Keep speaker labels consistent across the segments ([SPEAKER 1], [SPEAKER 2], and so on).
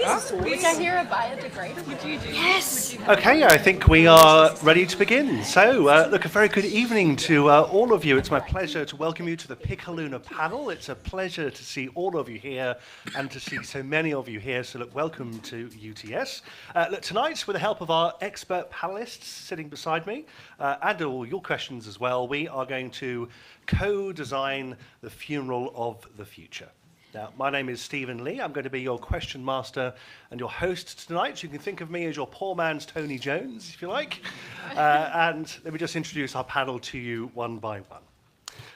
[SPEAKER 1] Would I hear a biodegradable? Would you do? Yes.
[SPEAKER 2] Okay, I think we are ready to begin. So, look, a very good evening to all of you. It's my pleasure to welcome you to the Picaluna panel. It's a pleasure to see all of you here and to see so many of you here. So, look, welcome to UTS. Look, tonight, with the help of our expert panelists sitting beside me, and all your questions as well, we are going to co-design the funeral of the future. Now, my name is Stephen Lee. I'm going to be your question master and your host tonight. You can think of me as your poor man's Tony Jones, if you like. And let me just introduce our panel to you one by one.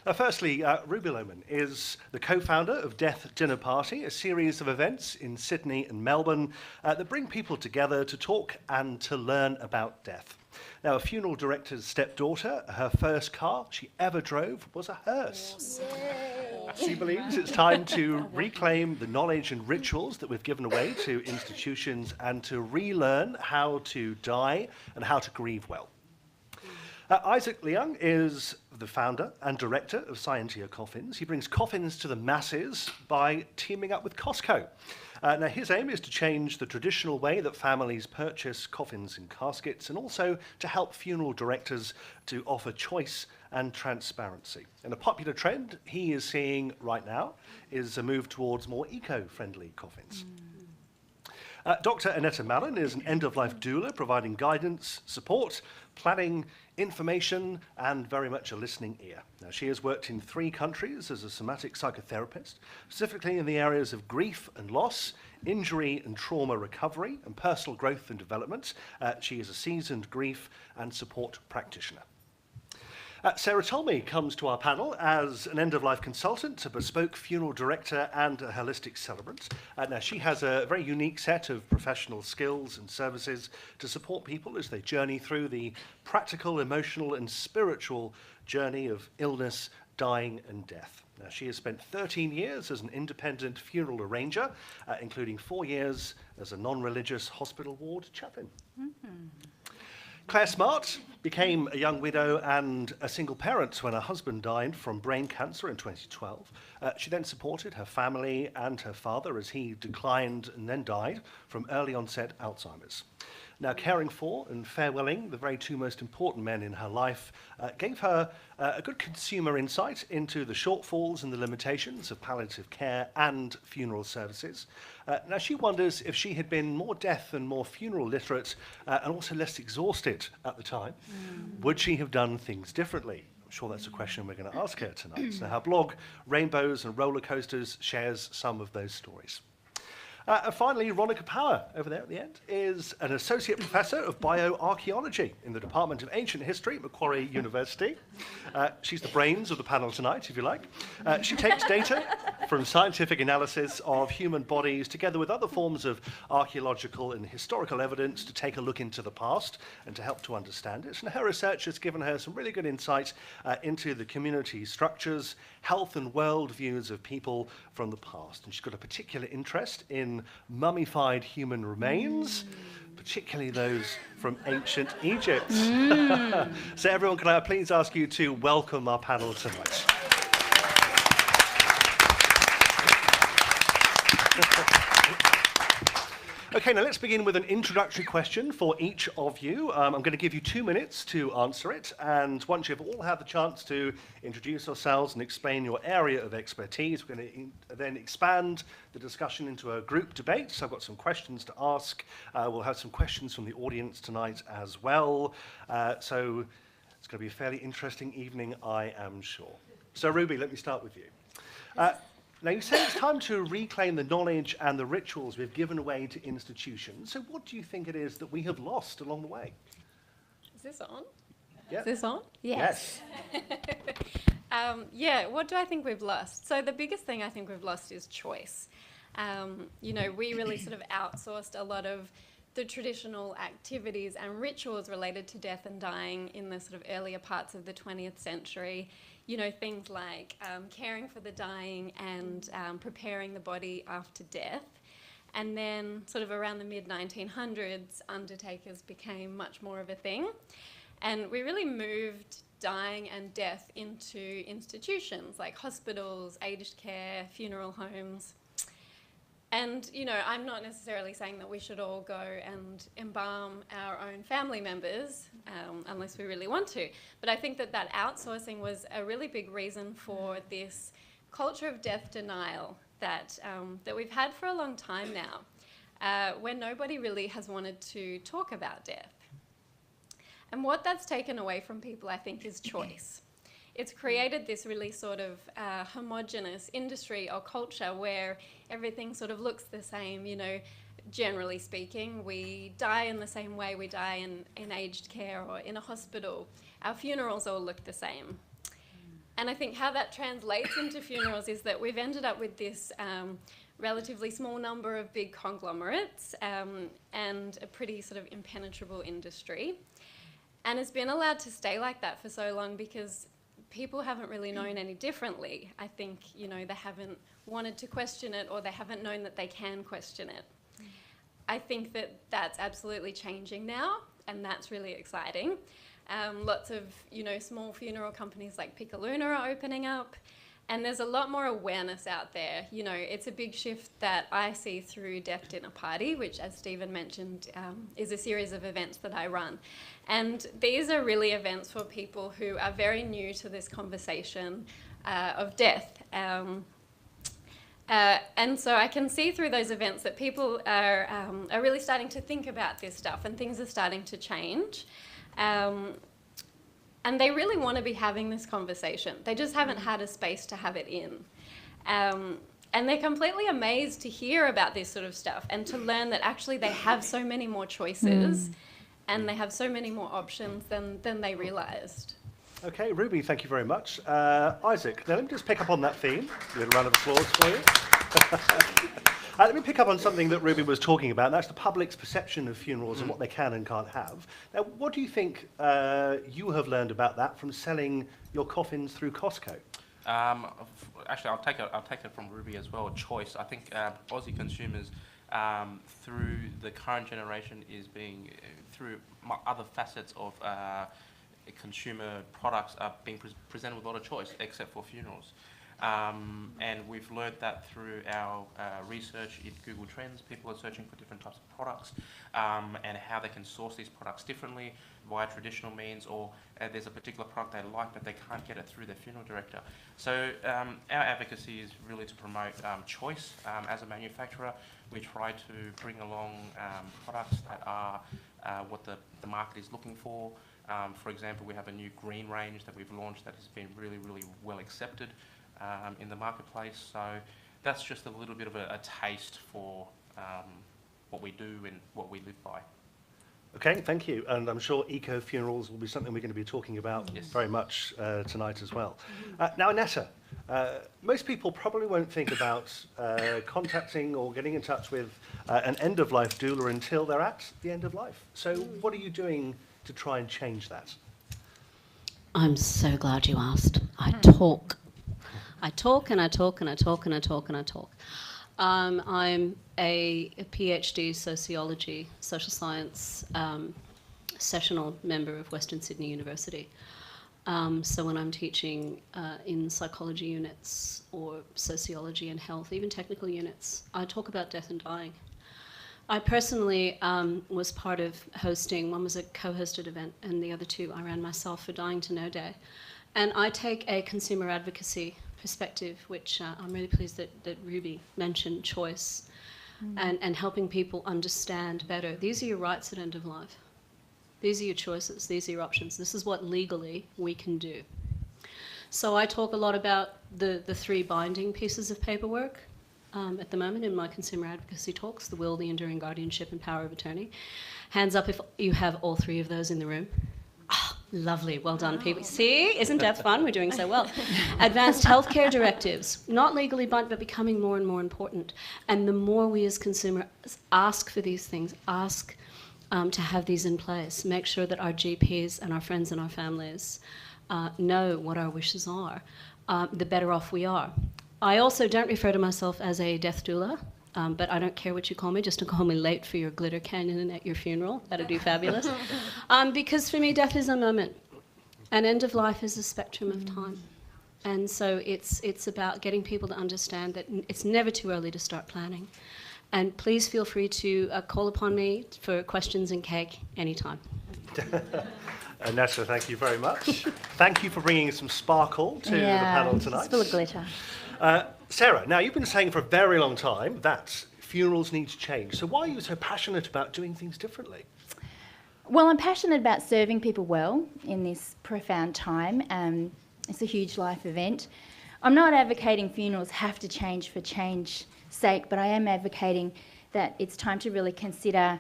[SPEAKER 2] Now, firstly, Ruby Lohman is the co-founder of Death Dinner Party, a series of events in Sydney and Melbourne that bring people together to talk and to learn about death. Now, a funeral director's stepdaughter, her first car she ever drove was a hearse. She believes it's time to reclaim the knowledge and rituals that we've given away to institutions and to relearn how to die and how to grieve well. Isaac Leung is the founder and director of Scientia Coffins. He brings coffins to the masses by teaming up with Costco. Now, his aim is to change the traditional way that families purchase coffins and caskets, and also to help funeral directors to offer choice and transparency. And a popular trend he is seeing right now is a move towards more eco-friendly coffins. Dr. Annetta Mallon is an end-of-life doula, providing guidance, support, planning, information, and very much a listening ear. Now, she has worked in 3 countries as a somatic psychotherapist, specifically in the areas of grief and loss, injury and trauma recovery, and personal growth and development. She is a seasoned grief and support practitioner. Sarah Tolmie comes to our panel as an end-of-life consultant, a bespoke funeral director, and a holistic celebrant. Now, she has a very unique set of professional skills and services to support people as they journey through the practical, emotional, and spiritual journey of illness, dying, and death. Now, she has spent 13 years as an independent funeral arranger, including 4 years as a non-religious hospital ward chaplain. Claire Smart became a young widow and a single parent when her husband died from brain cancer in 2012. She then supported her family and her father as he declined and then died from early onset Alzheimer's. Now, caring for and farewelling the very 2 most important men in her life gave her a good consumer insight into the shortfalls and the limitations of palliative care and funeral services. Now, she wonders if she had been more death and more funeral literate and also less exhausted at the time, would she have done things differently? I'm sure that's a question we're going to ask her tonight. Now, her blog, Rainbows and Roller Coasters, shares some of those stories. And finally, Ronica Power, over there at the end, is an associate professor of bioarchaeology in the Department of Ancient History at Macquarie University. She's the brains of the panel tonight, if you like. She takes data from scientific analysis of human bodies together with other forms of archaeological and historical evidence to take a look into the past and to help to understand it. And her research has given her some really good insight into the community structures, health and world views of people from the past. And she's got a particular interest in mummified human remains, particularly those from ancient Egypt. So everyone, can I please ask you to welcome our panel tonight? Okay, now let's begin with an introductory question for each of you. I'm going to give you 2 minutes to answer it, and once you've all had the chance to introduce yourselves and explain your area of expertise, we're going to then expand the discussion into a group debate. So I've got some questions to ask. We'll have some questions from the audience tonight as well. So it's going to be a fairly interesting evening, I am sure. So Ruby, let me start with you. Now, you say it's time to reclaim the knowledge and the rituals we've given away to institutions. So what do you think it is that we have lost along the way?
[SPEAKER 3] Is this on?
[SPEAKER 2] Yeah.
[SPEAKER 3] Is this on?
[SPEAKER 2] Yes.
[SPEAKER 3] Yeah, what do I think we've lost? So the biggest thing I think we've lost is choice. You know, we really sort of outsourced a lot of the traditional activities and rituals related to death and dying in the sort of earlier parts of the 20th century. You know, things like caring for the dying and preparing the body after death. And then sort of around the mid-1900s, undertakers became much more of a thing. And we really moved dying and death into institutions like hospitals, aged care, funeral homes. And, you know, I'm not necessarily saying that we should all go and embalm our own family members, unless we really want to. But I think that that outsourcing was a really big reason for this culture of death denial that we've had for a long time now, where nobody really has wanted to talk about death. And what that's taken away from people, I think, is choice. It's created this really sort of homogenous industry or culture where everything sort of looks the same, you know, generally speaking. We die in the same way we die in aged care or in a hospital. Our funerals all look the same. And I think how that translates into funerals is that we've ended up with this relatively small number of big conglomerates and a pretty sort of impenetrable industry. And it's been allowed to stay like that for so long because people haven't really known any differently. I think, you know, they haven't wanted to question it, or they haven't known that they can question it. I think that that's absolutely changing now, and that's really exciting. Lots of, you know, small funeral companies like Picaluna are opening up, and there's a lot more awareness out there. You know, it's a big shift that I see through Death Dinner Party, which, as Stephen mentioned, is a series of events that I run. And these are really events for people who are very new to this conversation of death. And so I can see through those events that people are really starting to think about this stuff, and things are starting to change. And they really want to be having this conversation. They just haven't had a space to have it in. And they're completely amazed to hear about this sort of stuff and to learn that actually they have so many more choices and they have so many more options than they realised.
[SPEAKER 2] Okay, Ruby, thank you very much. Isaac, now let me just pick up on that theme. A little round of applause for you. Let me pick up on something that Ruby was talking about, and that's the public's perception of funerals and what they can and can't have. Now, what do you think you have learned about that from selling your coffins through Costco?
[SPEAKER 4] Actually, I'll take it from Ruby as well. Choice. I think Aussie consumers, through the current generation, is being through other facets of consumer products are being presented with a lot of choice, except for funerals. And we've learned that through our research in Google Trends. People are searching for different types of products and how they can source these products differently via traditional means, or there's a particular product they like but they can't get it through their funeral director. So our advocacy is really to promote choice. As a manufacturer, we try to bring along products that are what the market is looking for. For example, we have a new green range that we've launched that has been really, really well accepted in the marketplace. So that's just a little bit of a taste for what we do and what we live by.
[SPEAKER 2] Okay, thank you. And I'm sure eco-funerals will be something we're going to be talking about very much tonight as well. Now, Anessa, most people probably won't think about contacting or getting in touch with an end-of-life doula until they're at the end of life. So what are you doing to try and change that?
[SPEAKER 5] I'm so glad you asked. I talk and I talk and I talk and I talk and I talk. I'm a PhD sociology, social science sessional member of Western Sydney University. So when I'm teaching in psychology units or sociology and health, even technical units, I talk about death and dying. I personally was part of hosting, one was a co-hosted event and the other two I ran myself for Dying to Know Day. And I take a consumer advocacy perspective, which I'm really pleased that Ruby mentioned choice and helping people understand better. These are your rights at end of life. These are your choices. These are your options. This is what legally we can do. So I talk a lot about the three binding pieces of paperwork at the moment in my consumer advocacy talks: the will, the enduring guardianship, and power of attorney. Hands up if you have all three of those in the room. Oh, lovely, well done, people. See, isn't that fun? We're doing so well. Advanced healthcare directives, not legally binding, but becoming more and more important. And the more we as consumers ask for these things, ask to have these in place, make sure that our GPs and our friends and our families know what our wishes are, the better off we are. I also don't refer to myself as a death doula, but I don't care what you call me, just don't call me late for your glitter canyon at your funeral. That'd be fabulous. Because for me, death is a moment, and end of life is a spectrum of time. And so it's about getting people to understand that it's never too early to start planning. And please feel free to call upon me for questions and cake anytime.
[SPEAKER 2] Nessa, thank you very much. Thank you for bringing some sparkle to the panel tonight.
[SPEAKER 1] It's full of glitter.
[SPEAKER 2] Sarah, now you've been saying for a very long time that funerals need to change. So why are you so passionate about doing things differently?
[SPEAKER 1] Well, I'm passionate about serving people well in this profound time. It's a huge life event. I'm not advocating funerals have to change for change's sake, but I am advocating that it's time to really consider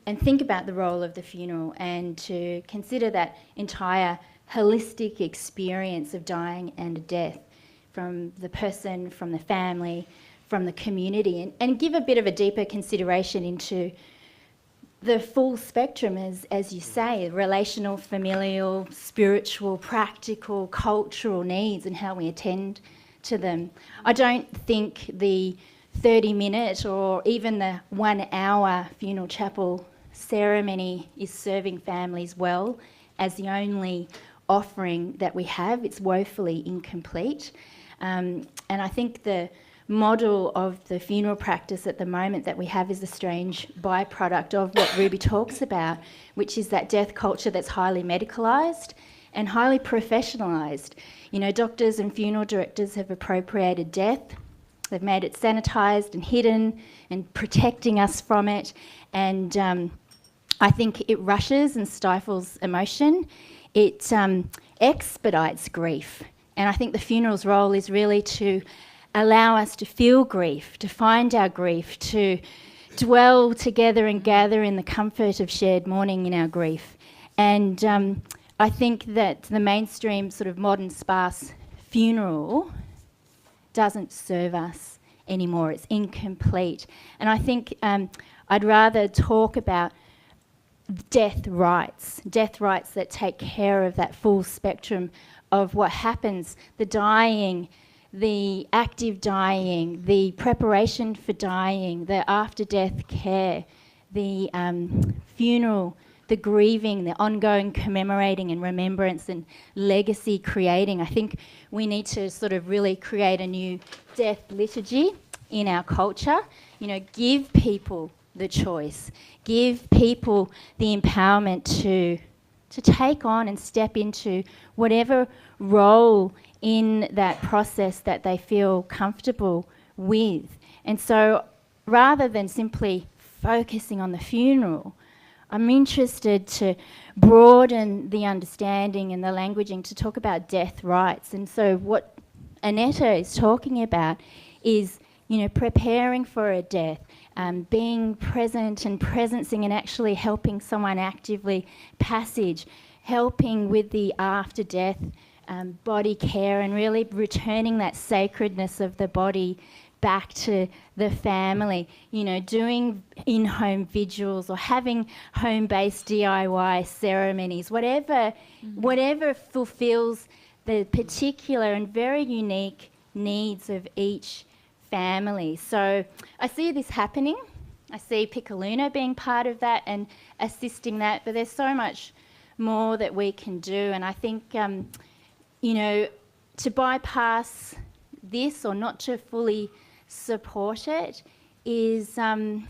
[SPEAKER 1] and think about the role of the funeral and to consider that entire holistic experience of dying and death from the person, from the family, from the community, and give a bit of a deeper consideration into the full spectrum, as you say, relational, familial, spiritual, practical, cultural needs and how we attend to them. I don't think the 30-minute or even the 1-hour funeral chapel ceremony is serving families well as the only offering that we have. It's woefully incomplete. And I think the model of the funeral practice at the moment that we have is a strange byproduct of what Ruby talks about, which is that death culture that's highly medicalised and highly professionalised. You know, doctors and funeral directors have appropriated death. They've made it sanitised and hidden and protecting us from it. And I think it rushes and stifles emotion. It expedites grief. And I think the funeral's role is really to allow us to feel grief, to find our grief, to dwell together and gather in the comfort of shared mourning in our grief. And I think that the mainstream sort of modern sparse funeral doesn't serve us anymore. It's incomplete. And I think I'd rather talk about death rights that take care of that full spectrum of what happens, the dying, the active dying, the preparation for dying, the after-death care, the funeral, the grieving, the ongoing commemorating and remembrance and legacy creating. I think we need to sort of really create a new death liturgy in our culture. You know, give people the choice, give people the empowerment to take on and step into whatever role in that process that they feel comfortable with. And so rather than simply focusing on the funeral, I'm interested to broaden the understanding and the languaging to talk about death rights. And so what Annetta is talking about is, you know, preparing for a death, being present and presencing and actually helping someone actively passage, helping with the after-death body care and really returning that sacredness of the body back to the family, you know, doing in-home vigils or having home-based DIY ceremonies, whatever fulfills the particular and very unique needs of each family. So I see this happening. I see Picaluna being part of that and assisting that, but there's so much more that we can do. And I think, you know, to bypass this or not to fully support it is, I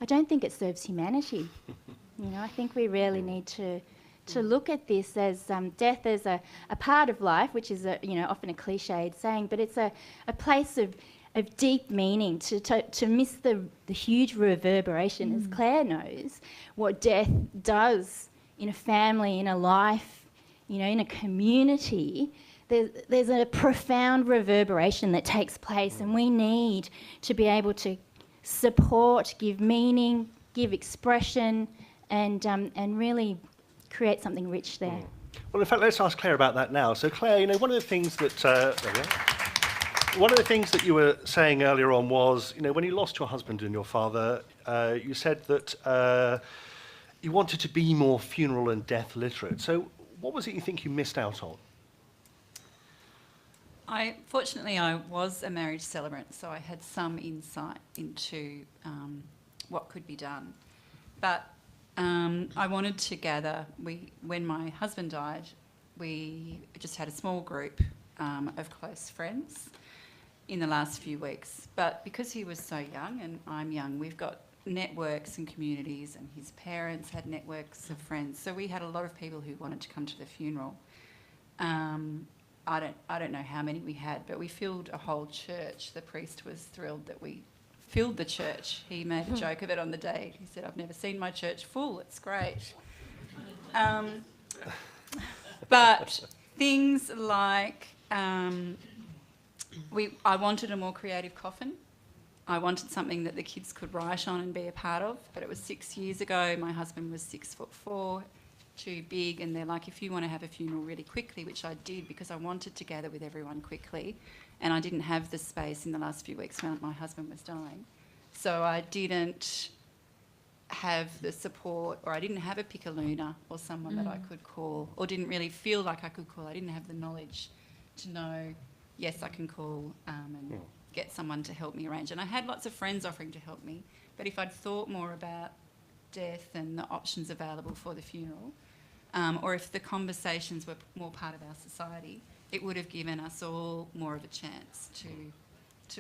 [SPEAKER 1] don't think it serves humanity. You know, I think we really need to look at this as death as a part of life, which is you know, often a cliched saying, but it's a place of deep meaning, to miss the huge reverberation, as Claire knows, what death does in a family, in a life, you know, in a community. There's a profound reverberation that takes place, and we need to be able to support, give meaning, give expression, and really create something rich there.
[SPEAKER 2] Well, in fact, let's ask Claire about that now. So, Claire, you know, one of the things that you were saying earlier on was, you know, when you lost your husband and your father, you said that you wanted to be more funeral and death literate. So, what was it you think you missed out on?
[SPEAKER 6] Fortunately, I was a marriage celebrant, so I had some insight into what could be done. But I wanted to gather. When my husband died, we just had a small group of close friends, in the last few weeks. But because he was so young and I'm young, we've got networks and communities, and his parents had networks of friends. So we had a lot of people who wanted to come to the funeral. I don't know how many we had, but we filled a whole church. The priest was thrilled that we filled the church. He made a joke of it on the day. He said, "I've never seen my church full. It's great." But things like I wanted a more creative coffin. I wanted something that the kids could write on and be a part of. But it was 6 years ago. My husband was 6'4", too big, and they're like, if you want to have a funeral really quickly, which I did because I wanted to gather with everyone quickly, and I didn't have the space in the last few weeks when my husband was dying. So I didn't have the support, or I didn't have a Picaluna or someone that I could call, or didn't really feel like I could call. I didn't have the knowledge to know, yes, I can call and get someone to help me arrange. And I had lots of friends offering to help me, but if I'd thought more about death and the options available for the funeral, or if the conversations were more part of our society, it would have given us all more of a chance to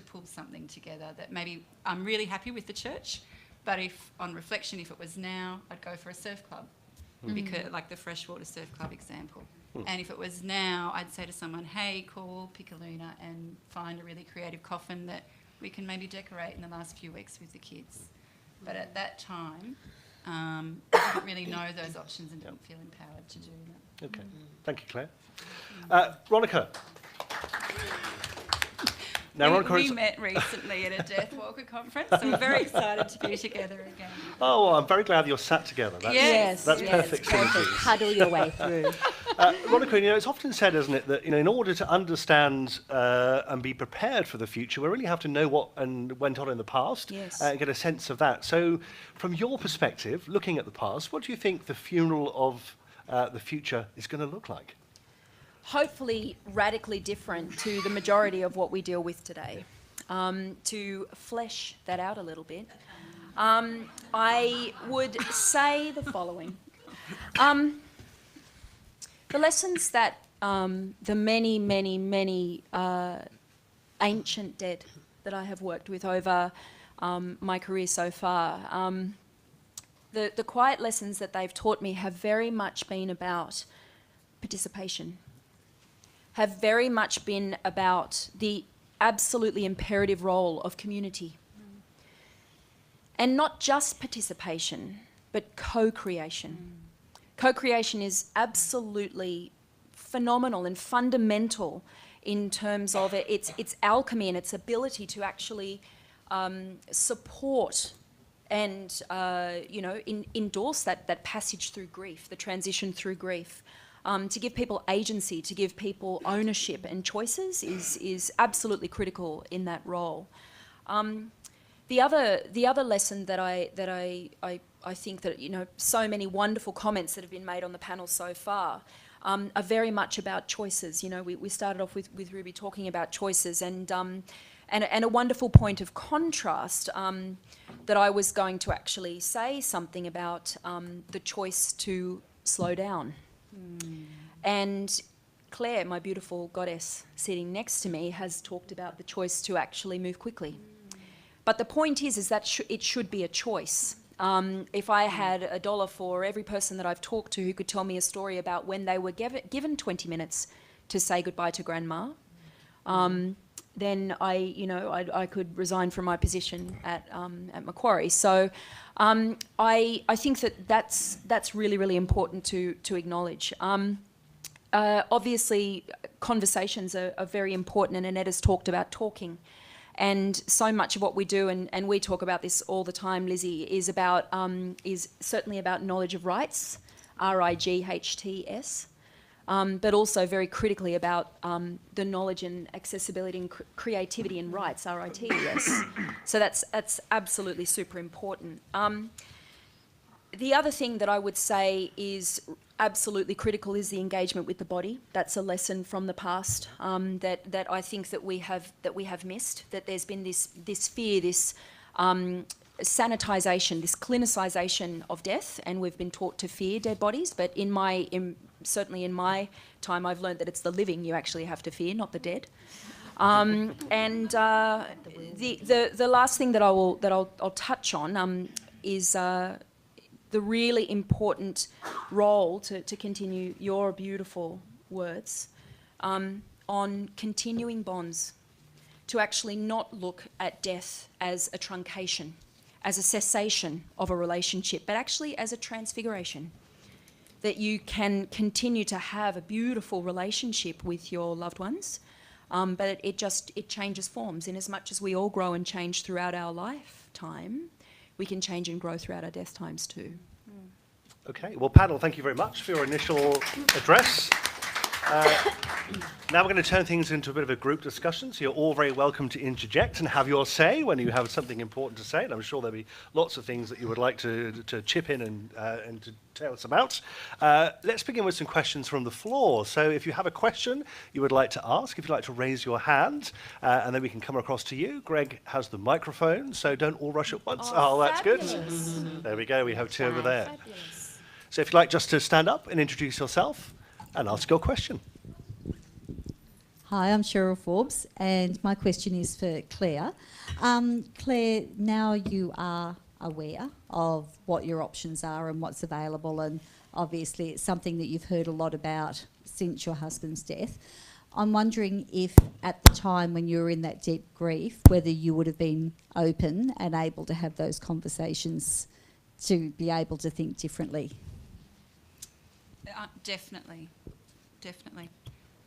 [SPEAKER 6] pull something together that maybe I'm really happy with the church, but if on reflection, if it was now, I'd go for a surf club, because like the freshwater surf club example. And if it was now, I'd say to someone, hey, call Picaluna and find a really creative coffin that we can maybe decorate in the last few weeks with the kids. But at that time, I didn't really know those options and didn't feel empowered to do that.
[SPEAKER 2] Okay, thank you, Claire. Ronica. Now,
[SPEAKER 6] We met recently at a Death Walker conference, so we're very excited to be together again.
[SPEAKER 2] Oh, well, I'm very glad you're sat together. That's, that's perfect synergy.
[SPEAKER 1] Huddle your way through.
[SPEAKER 2] Ronica, it's often said, isn't it, that in order to understand and be prepared for the future, we really have to know what went on in the past and get a sense of that. So, from your perspective, looking at the past, what do you think the funeral of the future is going to look like?
[SPEAKER 7] Hopefully radically different to the majority of what we deal with today. To flesh that out a little bit, I would say the following. The lessons that the many ancient dead that I have worked with over my career so far, the quiet lessons that they've taught me have very much been about participation, have very much been about the absolutely imperative role of community. And not just participation, but co-creation. Co-creation is absolutely phenomenal and fundamental in terms of its alchemy and its ability to actually support and endorse that passage through grief, the transition through grief. To give people agency, to give people ownership and choices is absolutely critical in that role. The other lesson that I think that so many wonderful comments that have been made on the panel so far are very much about choices. We started off with Ruby talking about choices and a wonderful point of contrast that I was going to actually say something about the choice to slow down. And Claire, my beautiful goddess sitting next to me, has talked about the choice to actually move quickly. But the point is that it should be a choice. If I had $1 for every person that I've talked to who could tell me a story about when they were given 20 minutes to say goodbye to grandma, then I could resign from my position at Macquarie. So I think that's really important to acknowledge. Obviously, conversations are very important, and Annette has talked about talking. And so much of what we do, and we talk about this all the time, Lizzie, is certainly about knowledge of rights, RIGHTS, but also very critically about the knowledge and accessibility and creativity and rights, RITS. So that's absolutely super important. The other thing that I would say is absolutely critical is the engagement with the body. That's a lesson from the past that I think that we have missed. That there's been this fear, this sanitisation, this clinicisation of death, and we've been taught to fear dead bodies. But certainly in my time, I've learned that it's the living you actually have to fear, not the dead. The last thing that I'll touch on is the really important role, to continue your beautiful words, on continuing bonds, to actually not look at death as a truncation, as a cessation of a relationship, but actually as a transfiguration, that you can continue to have a beautiful relationship with your loved ones, but it changes forms. In as much as we all grow and change throughout our lifetime, we can change and grow throughout our death times too.
[SPEAKER 2] Okay, well, panel, thank you very much for your initial address. Now we're going to turn things into a bit of a group discussion, so you're all very welcome to interject and have your say when you have something important to say, and I'm sure there'll be lots of things that you would like to chip in and to tell us about. Let's begin with some questions from the floor. So if you have a question you would like to ask, if you'd like to raise your hand, and then we can come across to you. Greg has the microphone, so don't all rush at once. Oh, that's
[SPEAKER 7] fabulous.
[SPEAKER 2] good. There we go, we have two over there.
[SPEAKER 7] Fabulous.
[SPEAKER 2] So if you'd like just to stand up and introduce yourself and ask your question.
[SPEAKER 8] Hi, I'm Cheryl Forbes, and my question is for Claire. Claire, now you are aware of what your options are and what's available, and obviously it's something that you've heard a lot about since your husband's death. I'm wondering if at the time when you were in that deep grief, whether you would have been open and able to have those conversations to be able to think differently.
[SPEAKER 6] Definitely.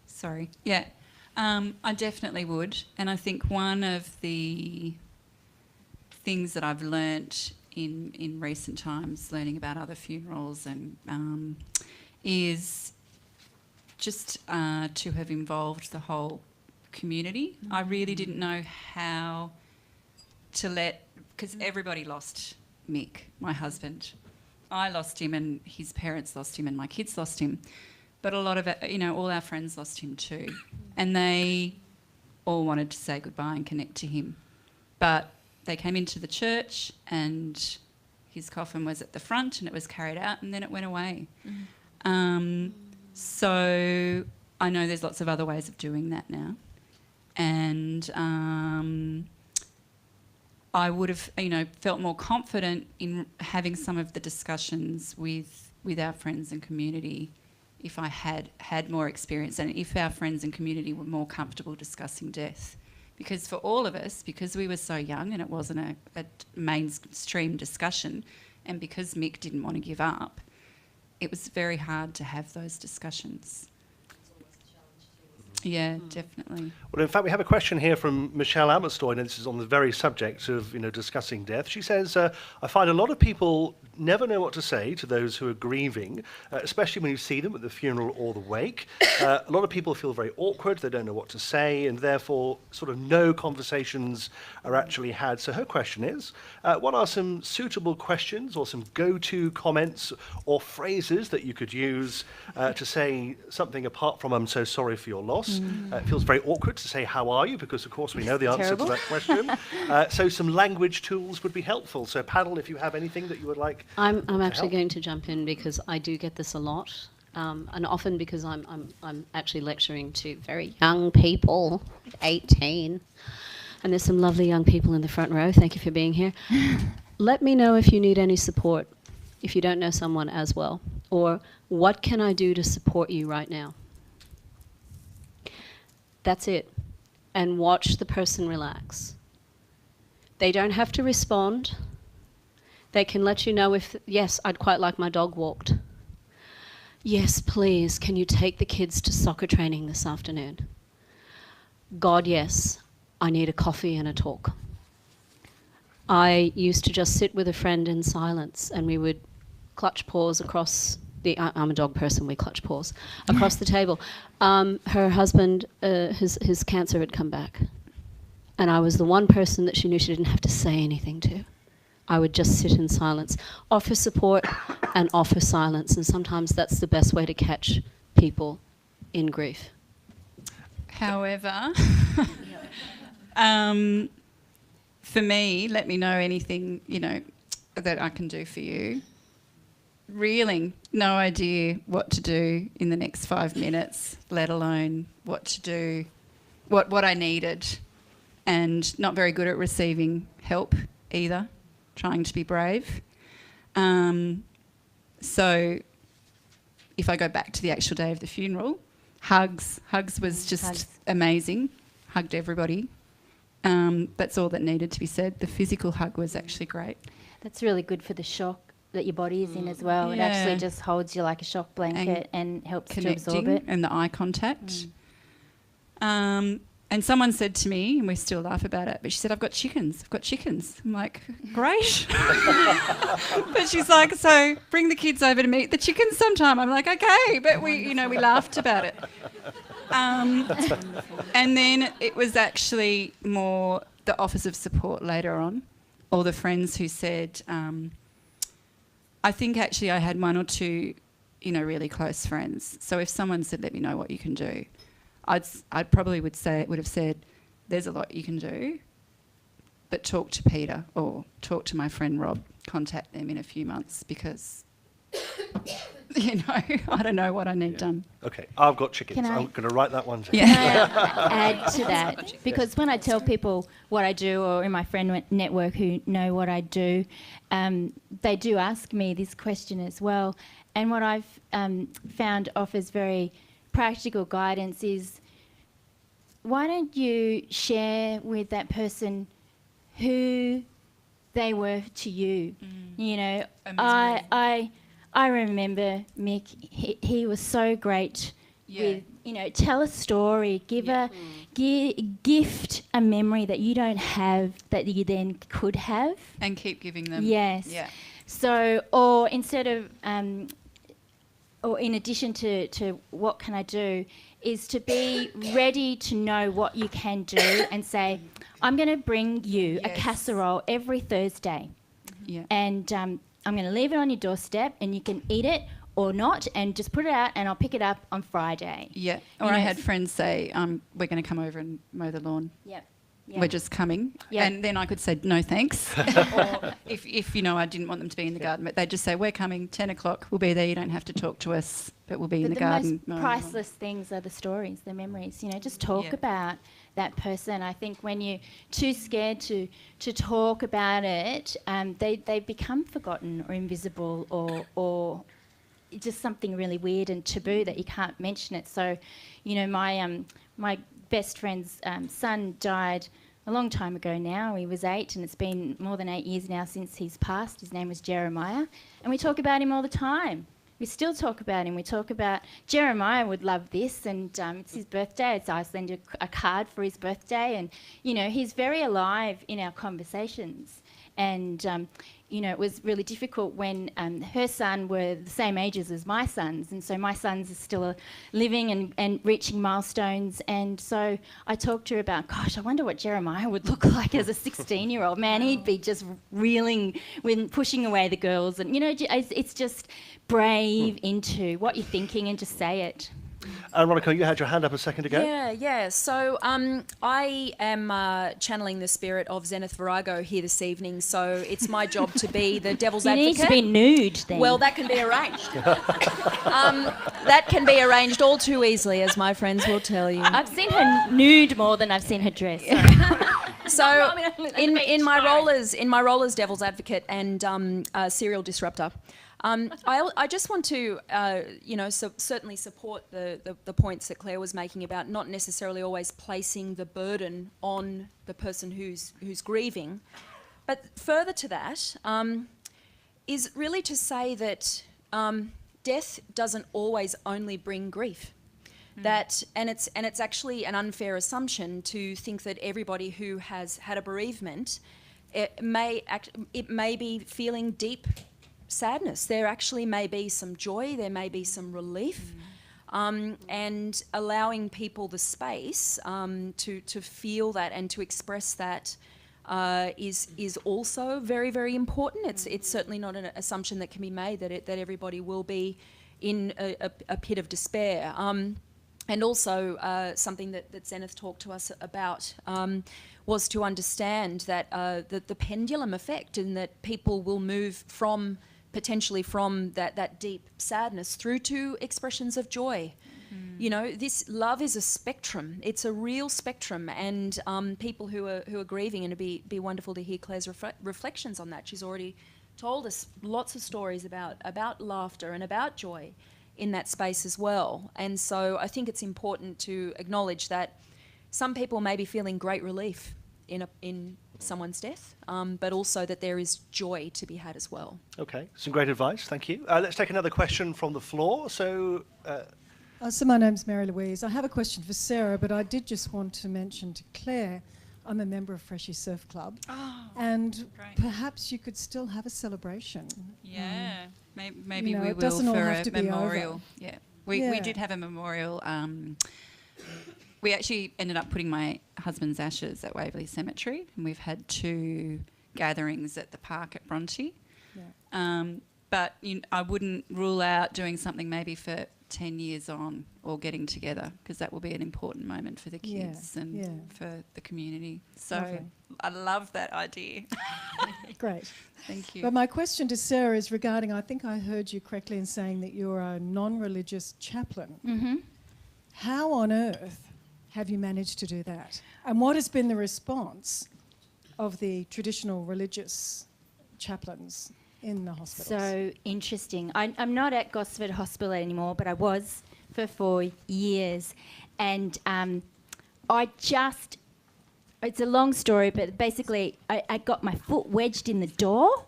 [SPEAKER 6] Sorry. Yeah. I definitely would. And I think one of the things that I've learnt in recent times, learning about other funerals, and is just to have involved the whole community. I really didn't know how to because everybody lost Mick, my husband. I lost him, and his parents lost him, and my kids lost him. But a lot of all our friends lost him too. And they all wanted to say goodbye and connect to him. But they came into the church, and his coffin was at the front, and it was carried out, and then it went away. So I know there's lots of other ways of doing that now. And I would have, felt more confident in having some of the discussions with our friends and community if I had more experience, and if our friends and community were more comfortable discussing death. Because for all of us, because we were so young and it wasn't a mainstream discussion, and because Mick didn't want to give up, it was very hard to have those discussions. Yeah, definitely.
[SPEAKER 2] Well, in fact, we have a question here from Michelle Amerstoy, and this is on the very subject of discussing death. She says, I find a lot of people never know what to say to those who are grieving, especially when you see them at the funeral or the wake. A lot of people feel very awkward, they don't know what to say, and therefore sort of no conversations are actually had. So her question is, what are some suitable questions or some go-to comments or phrases that you could use to say something apart from "I'm so sorry for your loss"? It feels very awkward to say "how are you?" because of course we know the answer to that question. So some language tools would be helpful. So panel, if you have anything that you would like.
[SPEAKER 5] I'm actually going to jump in because I do get this a lot, and often because I'm actually lecturing to very young people, 18, and there's some lovely young people in the front row. Thank you for being here. Let me know if you need any support, if you don't know someone as well, or what can I do to support you right now? That's it. And watch the person relax. They don't have to respond. They can let you know if, yes, I'd quite like my dog walked. Yes, please, can you take the kids to soccer training this afternoon? God, yes, I need a coffee and a talk. I used to just sit with a friend in silence, and we would clutch paws across I'm a dog person, we clutch paws, across the table. Her husband, his cancer had come back. And I was the one person that she knew she didn't have to say anything to. I would just sit in silence, offer support and offer silence. And sometimes that's the best way to catch people in grief.
[SPEAKER 6] However, for me, let me know anything, that I can do for you. Reeling, no idea what to do in the next 5 minutes, let alone what to do what I needed, and not very good at receiving help either, trying to be brave. So if I go back to the actual day of the funeral, hugs was just amazing. Hugged everybody. That's all that needed to be said. The physical hug was actually great.
[SPEAKER 1] That's really good for the shock that your body is in as well. It actually just holds you like a shock blanket and helps to absorb it.
[SPEAKER 6] And the eye contact. And someone said to me, and we still laugh about it, but she said, I've got chickens. I'm like, great. But she's like, so bring the kids over to meet the chickens sometime. I'm like, okay. But we laughed about it. And then it was actually more the offers of support later on, or the friends who said, I think actually I had one or two, really close friends. So if someone said, let me know what you can do, I'd probably would have said, there's a lot you can do, but talk to Peter or talk to my friend Rob, contact them in a few months because, I don't know what I need done.
[SPEAKER 2] Okay, I've got chickens. I'm going to write that one down.
[SPEAKER 1] Can I add to that? Because when I tell people what I do, or in my friend network who know what I do, they do ask me this question as well. And what I've found offers very practical guidance is, why don't you share with that person who they were to you? I remember Mick. He was so great with, tell a story, gift a memory that you don't have that you then could have,
[SPEAKER 6] and keep giving them.
[SPEAKER 1] Yes. Yeah. So, or instead of, or in addition to what can I do, is to be ready to know what you can do and say, I'm going to bring you a casserole every Thursday. Yeah. And I'm going to leave it on your doorstep and you can eat it or not and just put it out and I'll pick it up on Friday.
[SPEAKER 6] Yeah. Or I had friends say, we're going to come over and mow the lawn.
[SPEAKER 1] Yep.
[SPEAKER 6] We're just coming. Yep. And then I could say, no, thanks. Or if I didn't want them to be in the garden, but they'd just say, we're coming, 10 o'clock, we'll be there, you don't have to talk to us, but we'll be in the garden.
[SPEAKER 1] The most priceless things are the stories, the memories. Just talk about that person. I think when you're too scared to talk about it, they become forgotten or invisible or just something really weird and taboo that you can't mention it. So, my best friend's son died a long time ago now. He was 8 and it's been more than 8 years now since he's passed. His name was Jeremiah. And we talk about him all the time. We still talk about him. We talk about Jeremiah would love this and it's his birthday. So I send a card for his birthday and, he's very alive in our conversations. And, it was really difficult when her son were the same ages as my sons. And so my sons are still living and reaching milestones. And so I talked to her about, gosh, I wonder what Jeremiah would look like as a 16-year-old. Man, he'd be just reeling when pushing away the girls. And, it's just brave into what you're thinking and just say it.
[SPEAKER 2] Monica, you had your hand up a second ago.
[SPEAKER 7] Yeah. So I am channeling the spirit of Zenith Virago here this evening. So it's my job to be the devil's advocate.
[SPEAKER 1] You need to be nude then.
[SPEAKER 7] Well, that can be arranged. That can be arranged all too easily, as my friends will tell you.
[SPEAKER 1] I've seen her nude more than I've seen her dress.
[SPEAKER 7] So in my role as devil's advocate and serial disruptor, I just want to, certainly support the points that Claire was making about not necessarily always placing the burden on the person who's grieving, but further to that is really to say that death doesn't always only bring grief. And it's actually an unfair assumption to think that everybody who has had a bereavement, it may be feeling deep sadness. There actually may be some joy, there may be some relief, and allowing people the space to feel that and to express that is also very, very important. It's certainly not an assumption that can be made that everybody will be in a pit of despair. And also something that Zenith talked to us about was to understand that the pendulum effect, and that people will move potentially from that deep sadness through to expressions of joy. You know, this love is a spectrum. It's a real spectrum, and people who are grieving, and it'd be wonderful to hear Claire's reflections on that. She's already told us lots of stories about laughter and about joy in that space as well. And so I think it's important to acknowledge that some people may be feeling great relief in someone's death, but also that there is joy to be had as well.
[SPEAKER 2] Okay, some great advice, thank you. Let's take another question from the floor. So,
[SPEAKER 9] So my name's Mary Louise. I have a question for Sarah, but I did just want to mention to Claire, I'm a member of Freshie Surf Club, and
[SPEAKER 6] great.
[SPEAKER 9] perhaps you could still have a celebration.
[SPEAKER 6] Yeah, maybe
[SPEAKER 9] you know,
[SPEAKER 6] we
[SPEAKER 9] it
[SPEAKER 6] will
[SPEAKER 9] doesn't all
[SPEAKER 6] for
[SPEAKER 9] have
[SPEAKER 6] a
[SPEAKER 9] to be
[SPEAKER 6] memorial.
[SPEAKER 9] over.
[SPEAKER 6] Yeah, we
[SPEAKER 9] Yeah.
[SPEAKER 6] did have a memorial. We actually ended up putting my husband's ashes at Waverley Cemetery, and we've had 2 gatherings at the park at Bronte.
[SPEAKER 9] Yeah.
[SPEAKER 6] But I wouldn't rule out doing something maybe for 10 years on, or getting together, because that will be an important moment for the kids and for the community. So
[SPEAKER 9] Lovely.
[SPEAKER 6] I love that idea.
[SPEAKER 9] Great.
[SPEAKER 6] Thank you.
[SPEAKER 9] But my question to Sarah is regarding, I think I heard you correctly in saying that you're a non-religious chaplain.
[SPEAKER 1] Mm-hmm.
[SPEAKER 9] How on earth have you managed to do that? And what has been the response of the traditional religious chaplains in the hospitals?
[SPEAKER 1] So interesting. I'm not at Gosford Hospital anymore, but I was for 4 years. And it's a long story, but basically I got my foot wedged in the door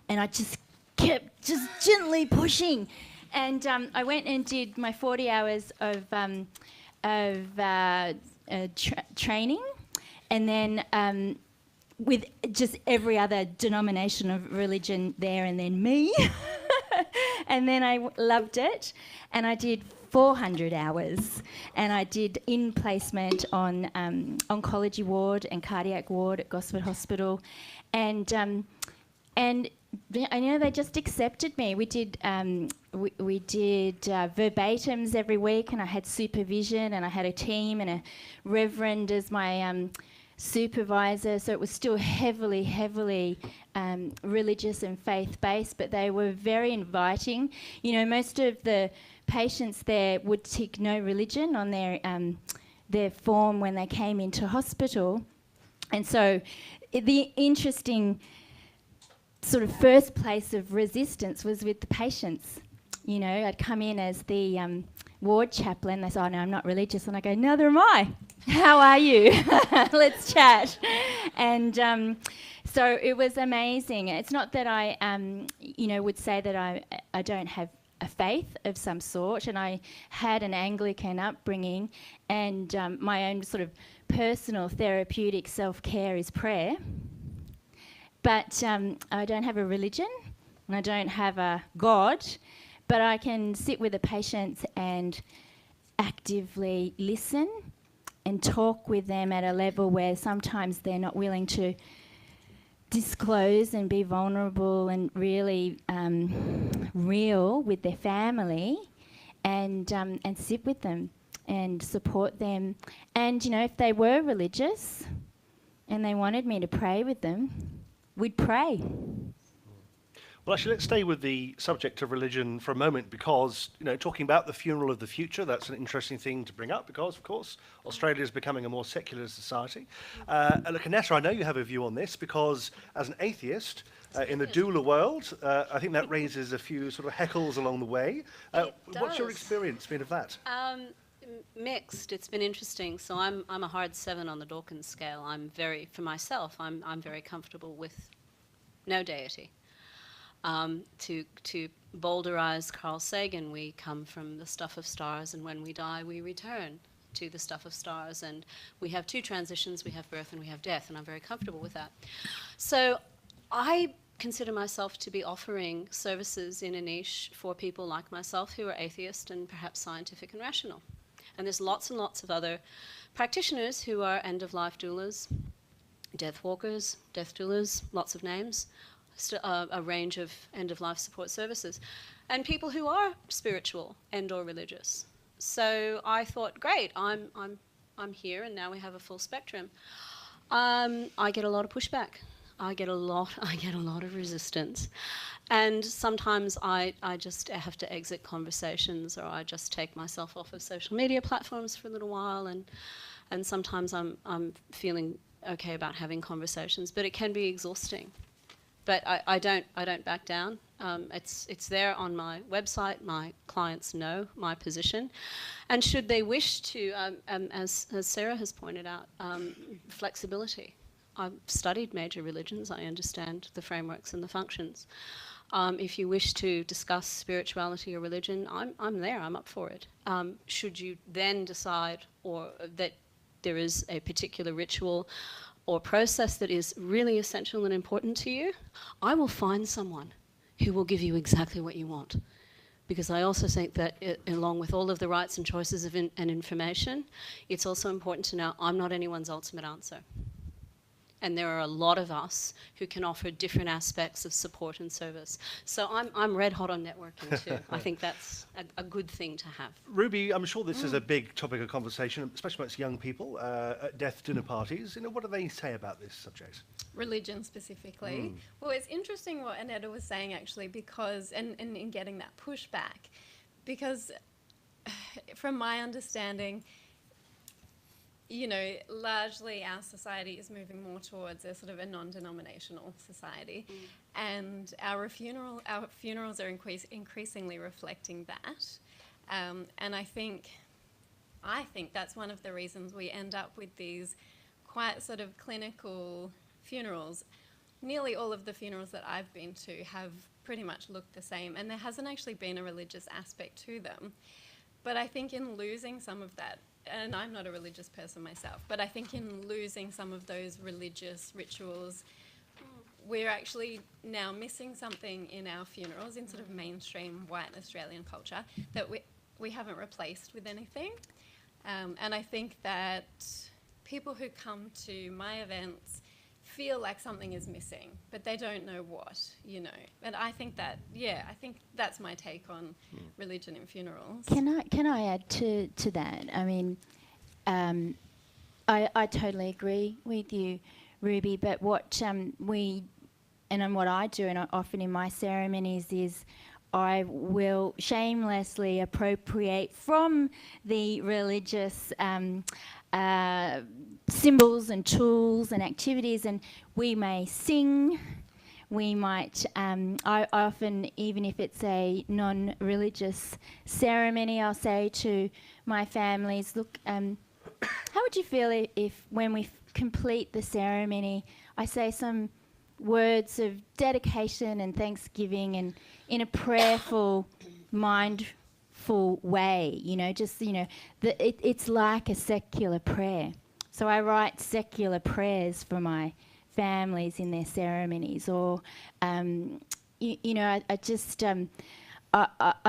[SPEAKER 1] and I just kept just gently pushing. And I went and did my 40 hours of training, and then with just every other denomination of religion there, and then me. And then I loved it, and I did 400 hours, and I did in-placement on oncology ward and cardiac ward at Gosford Hospital, and I know they just accepted me. We did verbatims every week, and I had supervision, and I had a team and a reverend as my supervisor. So it was still heavily religious and faith-based, but they were very inviting. You know, most of the patients there would tick no religion on their form when they came into hospital, and so the interesting sort of first place of resistance was with the patients. You know, I'd come in as the ward chaplain. They said, "Oh no, I'm not religious," and I go, "Neither am I. How are you? Let's chat." And so it was amazing. It's not that I, would say that I don't have a faith of some sort, and I had an Anglican upbringing, and my own sort of personal therapeutic self-care is prayer. But I don't have a religion, and I don't have a God, but I can sit with the patients and actively listen and talk with them at a level where sometimes they're not willing to disclose and be vulnerable and really real with their family, and sit with them and support them. And, if they were religious and they wanted me to pray with them, we'd pray.
[SPEAKER 2] Well, actually, let's stay with the subject of religion for a moment, because, talking about the funeral of the future, that's an interesting thing to bring up, because, of course, Australia is becoming a more secular society. Look, Annetta, I know you have a view on this, because as an atheist in the doula world, I think that raises a few sort of heckles along the way. What's your experience been of that?
[SPEAKER 5] Mixed. It's been interesting. So I'm a hard 7 on the Dawkins scale. For myself, I'm very comfortable with no deity. To boulderize Carl Sagan, we come from the stuff of stars, and when we die, we return to the stuff of stars. And we have 2 transitions. We have birth and we have death, and I'm very comfortable with that. So I consider myself to be offering services in a niche for people like myself who are atheist and perhaps scientific and rational. And there's lots and lots of other practitioners who are end-of-life doulas, death walkers, death doulas, lots of names, a range of end-of-life support services, and people who are spiritual and/or religious. So I thought, great, I'm here, and now we have a full spectrum. I get a lot of pushback. I get a lot of resistance. And sometimes I just have to exit conversations, or I just take myself off of social media platforms for a little while, and sometimes I'm feeling okay about having conversations, but it can be exhausting. But I don't back down. It's there on my website. My clients know my position, and should they wish to, as Sarah has pointed out, flexibility. I've studied major religions. I understand the frameworks and the functions. If you wish to discuss spirituality or religion, I'm there. I'm up for it. Should you then decide that there is a particular ritual or process that is really essential and important to you, I will find someone who will give you exactly what you want. Because I also think that along with all of the rights and choices and information, it's also important to know I'm not anyone's ultimate answer. And there are a lot of us who can offer different aspects of support and service. So I'm red hot on networking too. I think that's a good thing to have.
[SPEAKER 2] Ruby, I'm sure this is a big topic of conversation, especially amongst young people at death dinner parties. What do they say about this subject?
[SPEAKER 3] Religion specifically. Well, it's interesting what Annetta was saying actually, because, and in getting that pushback, because from my understanding, largely our society is moving more towards a sort of a non-denominational society, and our funerals are increasingly reflecting that, and I think that's one of the reasons we end up with these quite sort of clinical funerals. Nearly all of the funerals that I've been to have pretty much looked the same, and there hasn't actually been a religious aspect to them. But I think in losing some of that, and I'm not a religious person myself, but I think in losing some of those religious rituals, we're actually now missing something in our funerals, in sort of mainstream white Australian culture, that we haven't replaced with anything. And I think that people who come to my events feel like something is missing, but they don't know what, And I think that's my take on religion and funerals.
[SPEAKER 1] Can I add to that? I mean, I totally agree with you, Ruby. But what what I do, and often in my ceremonies, is I will shamelessly appropriate from the religious symbols and tools and activities, and we may sing, we might, I often, even if it's a non-religious ceremony, I'll say to my families, look, how would you feel if when we complete the ceremony, I say some words of dedication and thanksgiving, and in a prayerful, mindful way, it's like a secular prayer. So I write secular prayers for my families in their ceremonies, or I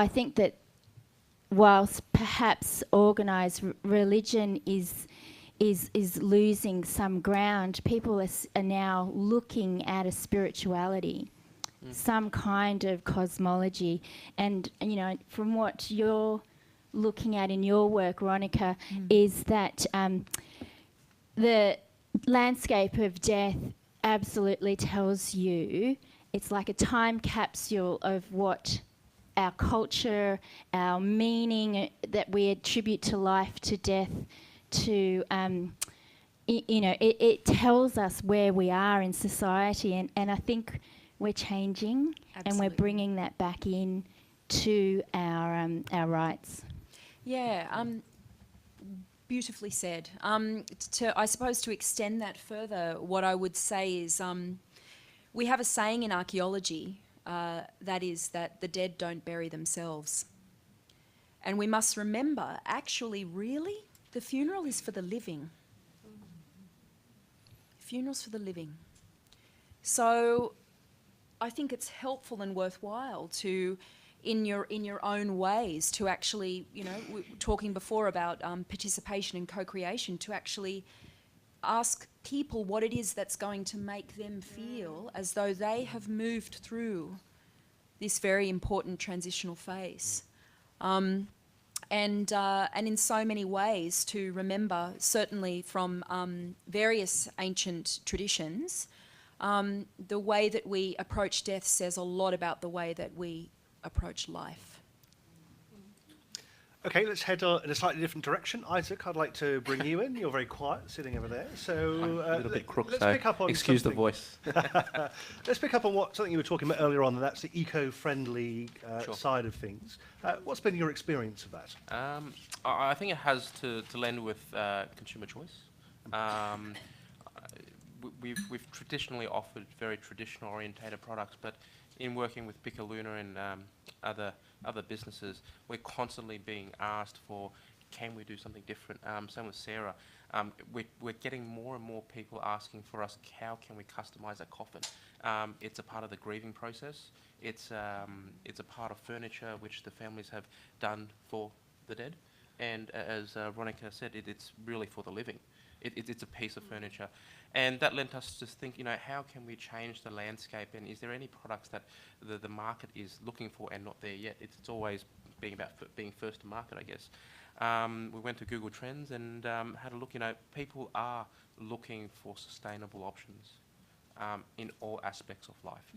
[SPEAKER 1] think that whilst perhaps organised religion is losing some ground, people are now looking at a spirituality, some kind of cosmology, and from what you're looking at in your work, Veronica, is that the landscape of death absolutely tells you it's like a time capsule of what our culture, our meaning that we attribute to life, to death, to it tells us where we are in society, and I think we're changing. Absolutely. And we're bringing that back in to our rights.
[SPEAKER 7] Yeah, beautifully said. I suppose to extend that further, what I would say is we have a saying in archaeology that is that the dead don't bury themselves. And we must remember, actually, really, the funeral is for the living. Funeral's for the living. So I think it's helpful and worthwhile to, in your own ways, to actually, we were talking before about participation and co-creation, to actually ask people what it is that's going to make them feel as though they have moved through this very important transitional phase. And in so many ways to remember, certainly from various ancient traditions, The way that we approach death says a lot about the way that we approach life.
[SPEAKER 2] Okay, let's head in a slightly different direction. Isaac, I'd like to bring you in. You're very quiet, sitting over there. So
[SPEAKER 4] A little bit crook,
[SPEAKER 2] let's
[SPEAKER 4] so
[SPEAKER 2] pick up on
[SPEAKER 4] excuse the
[SPEAKER 2] something.
[SPEAKER 4] voice.
[SPEAKER 2] Let's pick up on something you were talking about earlier on, and that's the eco-friendly
[SPEAKER 4] Sure.
[SPEAKER 2] side of things. What's been your experience of that?
[SPEAKER 4] I think it has to lend with consumer choice. We've traditionally offered very traditional orientated products, but in working with Picaluna and other businesses, we're constantly being asked for, can we do something different? Same with Sarah. We're getting more and more people asking for us, how can we customise a coffin? It's a part of the grieving process. It's a part of furniture which the families have done for the dead. And as Ronica said, it's really for the living. It's a piece of furniture. And that lent us to think, how can we change the landscape, and is there any products that the market is looking for and not there yet? It's always being about being first to market, I guess. We went to Google Trends and had a look. People are looking for sustainable options in all aspects of life.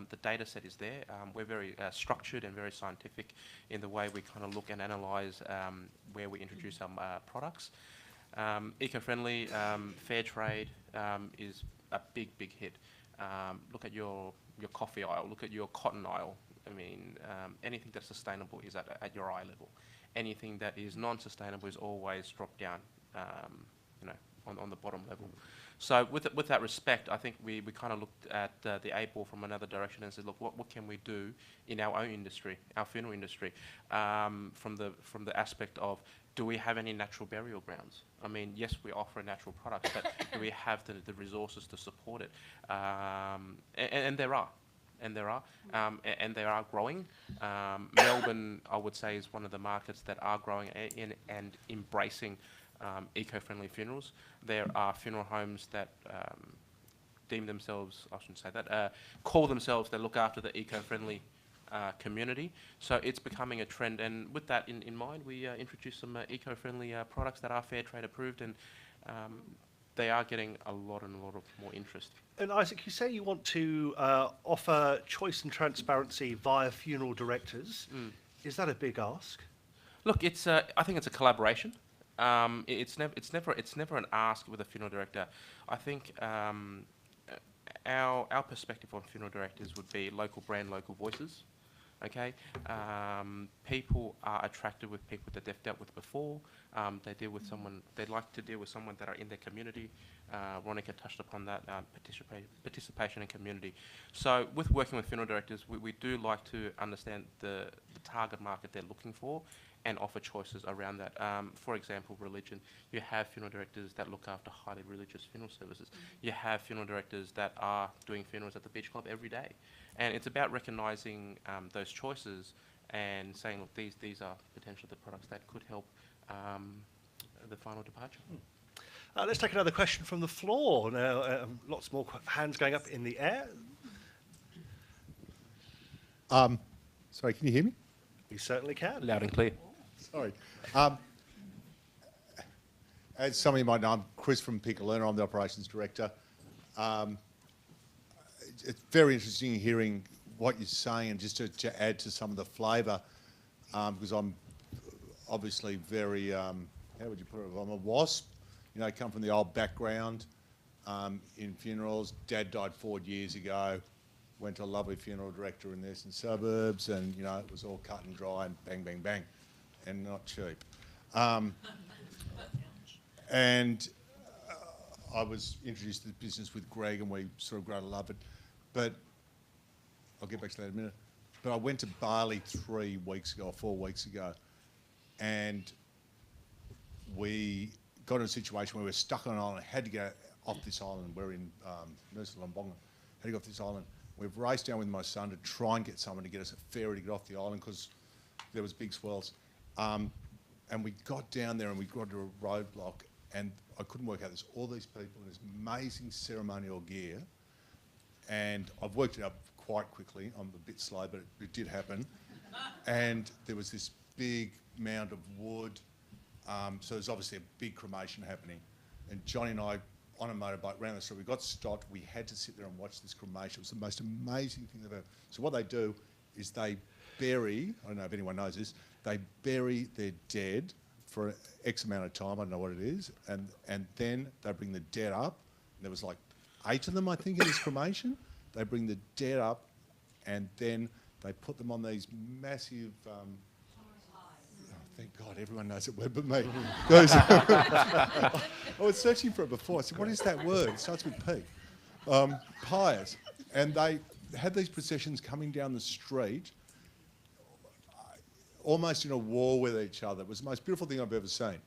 [SPEAKER 4] The data set is there. We're very structured and very scientific in the way we kind of look and analyse where we introduce our products. Eco-friendly, fair trade is a big hit. Look at your coffee aisle, look at your cotton aisle. I mean, anything that's sustainable is at your eye level. Anything that is non-sustainable is always dropped down, on the bottom level. So with that respect, I think we kind of looked at the A-ball from another direction and said, look, what can we do in our own industry, our funeral industry, from the aspect of, do we have any natural burial grounds? I mean, yes, we offer a natural product, but do we have the resources to support it? And there are. And there are growing. Melbourne, I would say, is one of the markets that are growing and embracing eco-friendly funerals. There are funeral homes that deem themselves, I shouldn't say that, call themselves, they look after the eco-friendly community. So it's becoming a trend, and with that in mind, we introduced some eco-friendly products that are fair trade approved, and they are getting a lot of more interest.
[SPEAKER 2] And Isaac, you say you want to offer choice and transparency via funeral directors. Is that a big ask?
[SPEAKER 4] Look, I think it's a collaboration. It's never an ask with a funeral director. I think our perspective on funeral directors would be local brand, local voices. Okay, people are attracted with people that they've dealt with before. They deal with someone. They like to deal with someone that are in their community. Ronica touched upon that participation in community. So, with working with funeral directors, we do like to understand the target market they're looking for and offer choices around that. For example, religion. You have funeral directors that look after highly religious funeral services. You have funeral directors that are doing funerals at the beach club every day. And it's about recognising those choices and saying, look, these are potentially the products that could help the final departure.
[SPEAKER 2] Let's take another question from the floor. Now, lots more hands going up in the air.
[SPEAKER 10] Sorry, can you hear me?
[SPEAKER 2] You certainly can.
[SPEAKER 4] Loud and clear.
[SPEAKER 10] Sorry. As some of you might know, I'm Chris from Picaluna. I'm the operations director. It's very interesting hearing what you're saying, and just to add to some of the flavour, because I'm obviously very, how would you put it? I'm a WASP. Come from the old background in funerals. Dad died 4 years ago. Went to a lovely funeral director in the eastern suburbs, and it was all cut and dry and bang, bang, bang, and not cheap. And I was introduced to the business with Greg, and we sort of grew to love it. But I'll get back to that in a minute. But I went to Bali 3 weeks ago, or 4 weeks ago, and we got in a situation where we were stuck on an island, had to get off this island. We're in Nusa Lombongan. Had to go off this island. We've raced down with my son to try and get someone to get us a ferry to get off the island because there was big swells. And we got down there and we got to a roadblock, and I couldn't work out. There's all these people in this amazing ceremonial gear, and I've worked it up quite quickly. I'm a bit slow, but it did happen. And there was this big mound of wood. So there's obviously a big cremation happening. And Johnny and I on a motorbike around the street. We got stopped. We had to sit there and watch this cremation. It was the most amazing thing they've ever. So what they do is they bury, I don't know if anyone knows this, they bury their dead for X amount of time, I don't know what it is, and then they bring the dead up. There was like 8 of them, I think, in this cremation. They bring the dead up and then they put them on these massive... thank God, everyone knows that word but me. I was searching for it before. I said, what is that word? It starts with P. Pyres. And they had these processions coming down the street, almost in a war with each other. It was the most beautiful thing I've ever seen.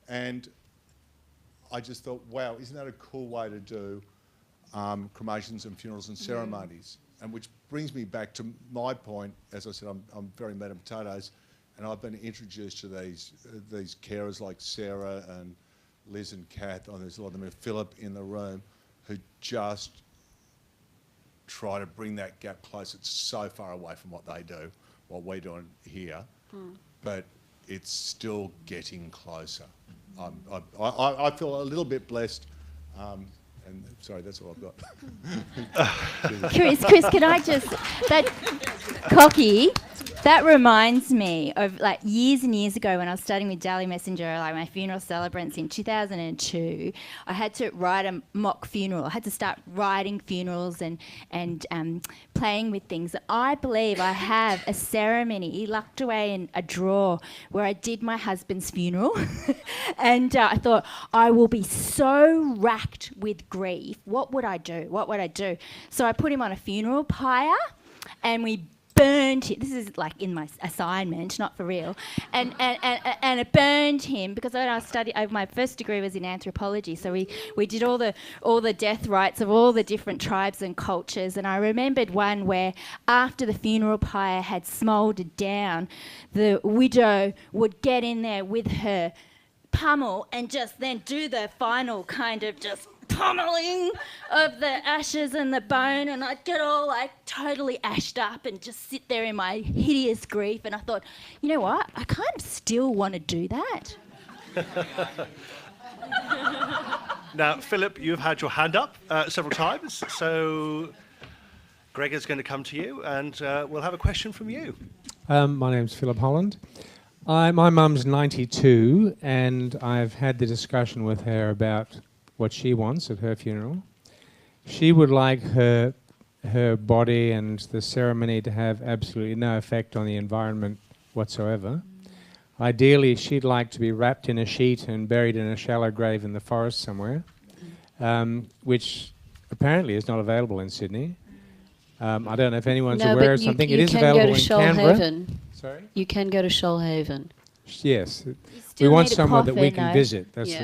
[SPEAKER 10] And I just thought, wow, isn't that a cool way to do cremations and funerals and ceremonies? And which brings me back to my point. As I said, I'm very meat and potatoes, and I've been introduced to these carers like Sarah and Liz and Kath, and there's a lot of them, and Philip in the room, who just try to bring that gap close. It's so far away from what they do, what we're doing here, but it's still getting closer. I feel a little bit blessed, and sorry, that's all I've got.
[SPEAKER 1] Chris, can I just, that cocky, that reminds me of like years and years ago when I was studying with Daily Messenger, like my funeral celebrants in 2002. I had to write a mock funeral. I had to start writing funerals and playing with things. I believe I have a ceremony locked away in a drawer where I did my husband's funeral. And I thought, I will be so racked with grief. What would I do? What would I do? So I put him on a funeral pyre and we burned him. This is like in my assignment, not for real. And it burned him because when I studied, my first degree was in anthropology, so we did all the death rites of all the different tribes and cultures. And I remembered one where after the funeral pyre had smouldered down, the widow would get in there with her pummel and just then do the final kind of just pummeling of the ashes and the bone, and I'd get all like totally ashed up and just sit there in my hideous grief. And I thought, you know what, I kind of still want to do that.
[SPEAKER 2] Now, Philip, you've had your hand up several times, so Greg is going to come to you and we'll have a question from you.
[SPEAKER 11] My name's Philip Holland. My mum's 92 and I've had the discussion with her about what she wants at her funeral. She would like her body and the ceremony to have absolutely no effect on the environment whatsoever. Ideally, she'd like to be wrapped in a sheet and buried in a shallow grave in the forest somewhere, which apparently is not available in Sydney. I don't know if anyone's aware of something. It is available in Canberra. Sorry?
[SPEAKER 5] You can go to Shoalhaven.
[SPEAKER 11] Yes. We
[SPEAKER 1] still
[SPEAKER 11] want
[SPEAKER 1] need a
[SPEAKER 11] somewhere that we
[SPEAKER 1] coffin,
[SPEAKER 11] can
[SPEAKER 1] though.
[SPEAKER 11] visit. That's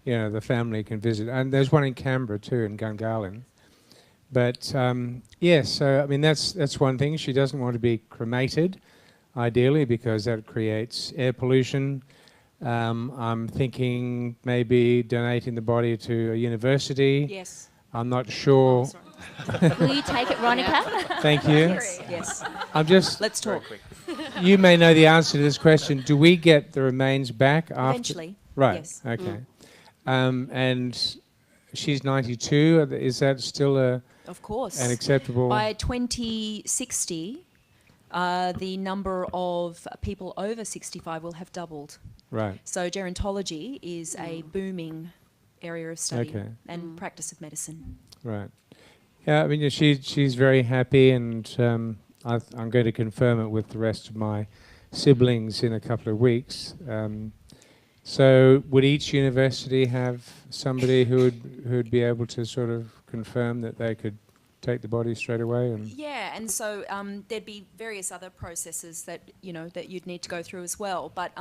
[SPEAKER 5] Yeah.
[SPEAKER 11] the family can visit. And there's one in Canberra too, in Gungahlin. But yes, so I mean that's one thing. She doesn't want to be cremated, ideally, because that creates air pollution. I'm thinking maybe donating the body to a university.
[SPEAKER 7] Yes.
[SPEAKER 11] I'm not sure.
[SPEAKER 1] Will you take it, Veronica?
[SPEAKER 11] Thank you.
[SPEAKER 7] Yes.
[SPEAKER 11] I'm just.
[SPEAKER 7] Let's talk.
[SPEAKER 11] You may know the answer to this question. Do we get the remains back after?
[SPEAKER 7] Eventually.
[SPEAKER 11] Right.
[SPEAKER 7] Yes.
[SPEAKER 11] Okay. And she's 92. Is that still
[SPEAKER 7] Of course.
[SPEAKER 11] an acceptable?
[SPEAKER 7] By 2060, the number of people over 65 will have doubled.
[SPEAKER 11] Right.
[SPEAKER 7] So gerontology is a booming area of study
[SPEAKER 11] Okay.
[SPEAKER 7] and practice of medicine.
[SPEAKER 11] Right. Yeah. I mean, she's very happy, and I'm going to confirm it with the rest of my siblings in a couple of weeks. So would each university have somebody who'd be able to sort of confirm that they could take the body straight away? And
[SPEAKER 7] Yeah, and so there'd be various other processes that you'd need to go through as well. But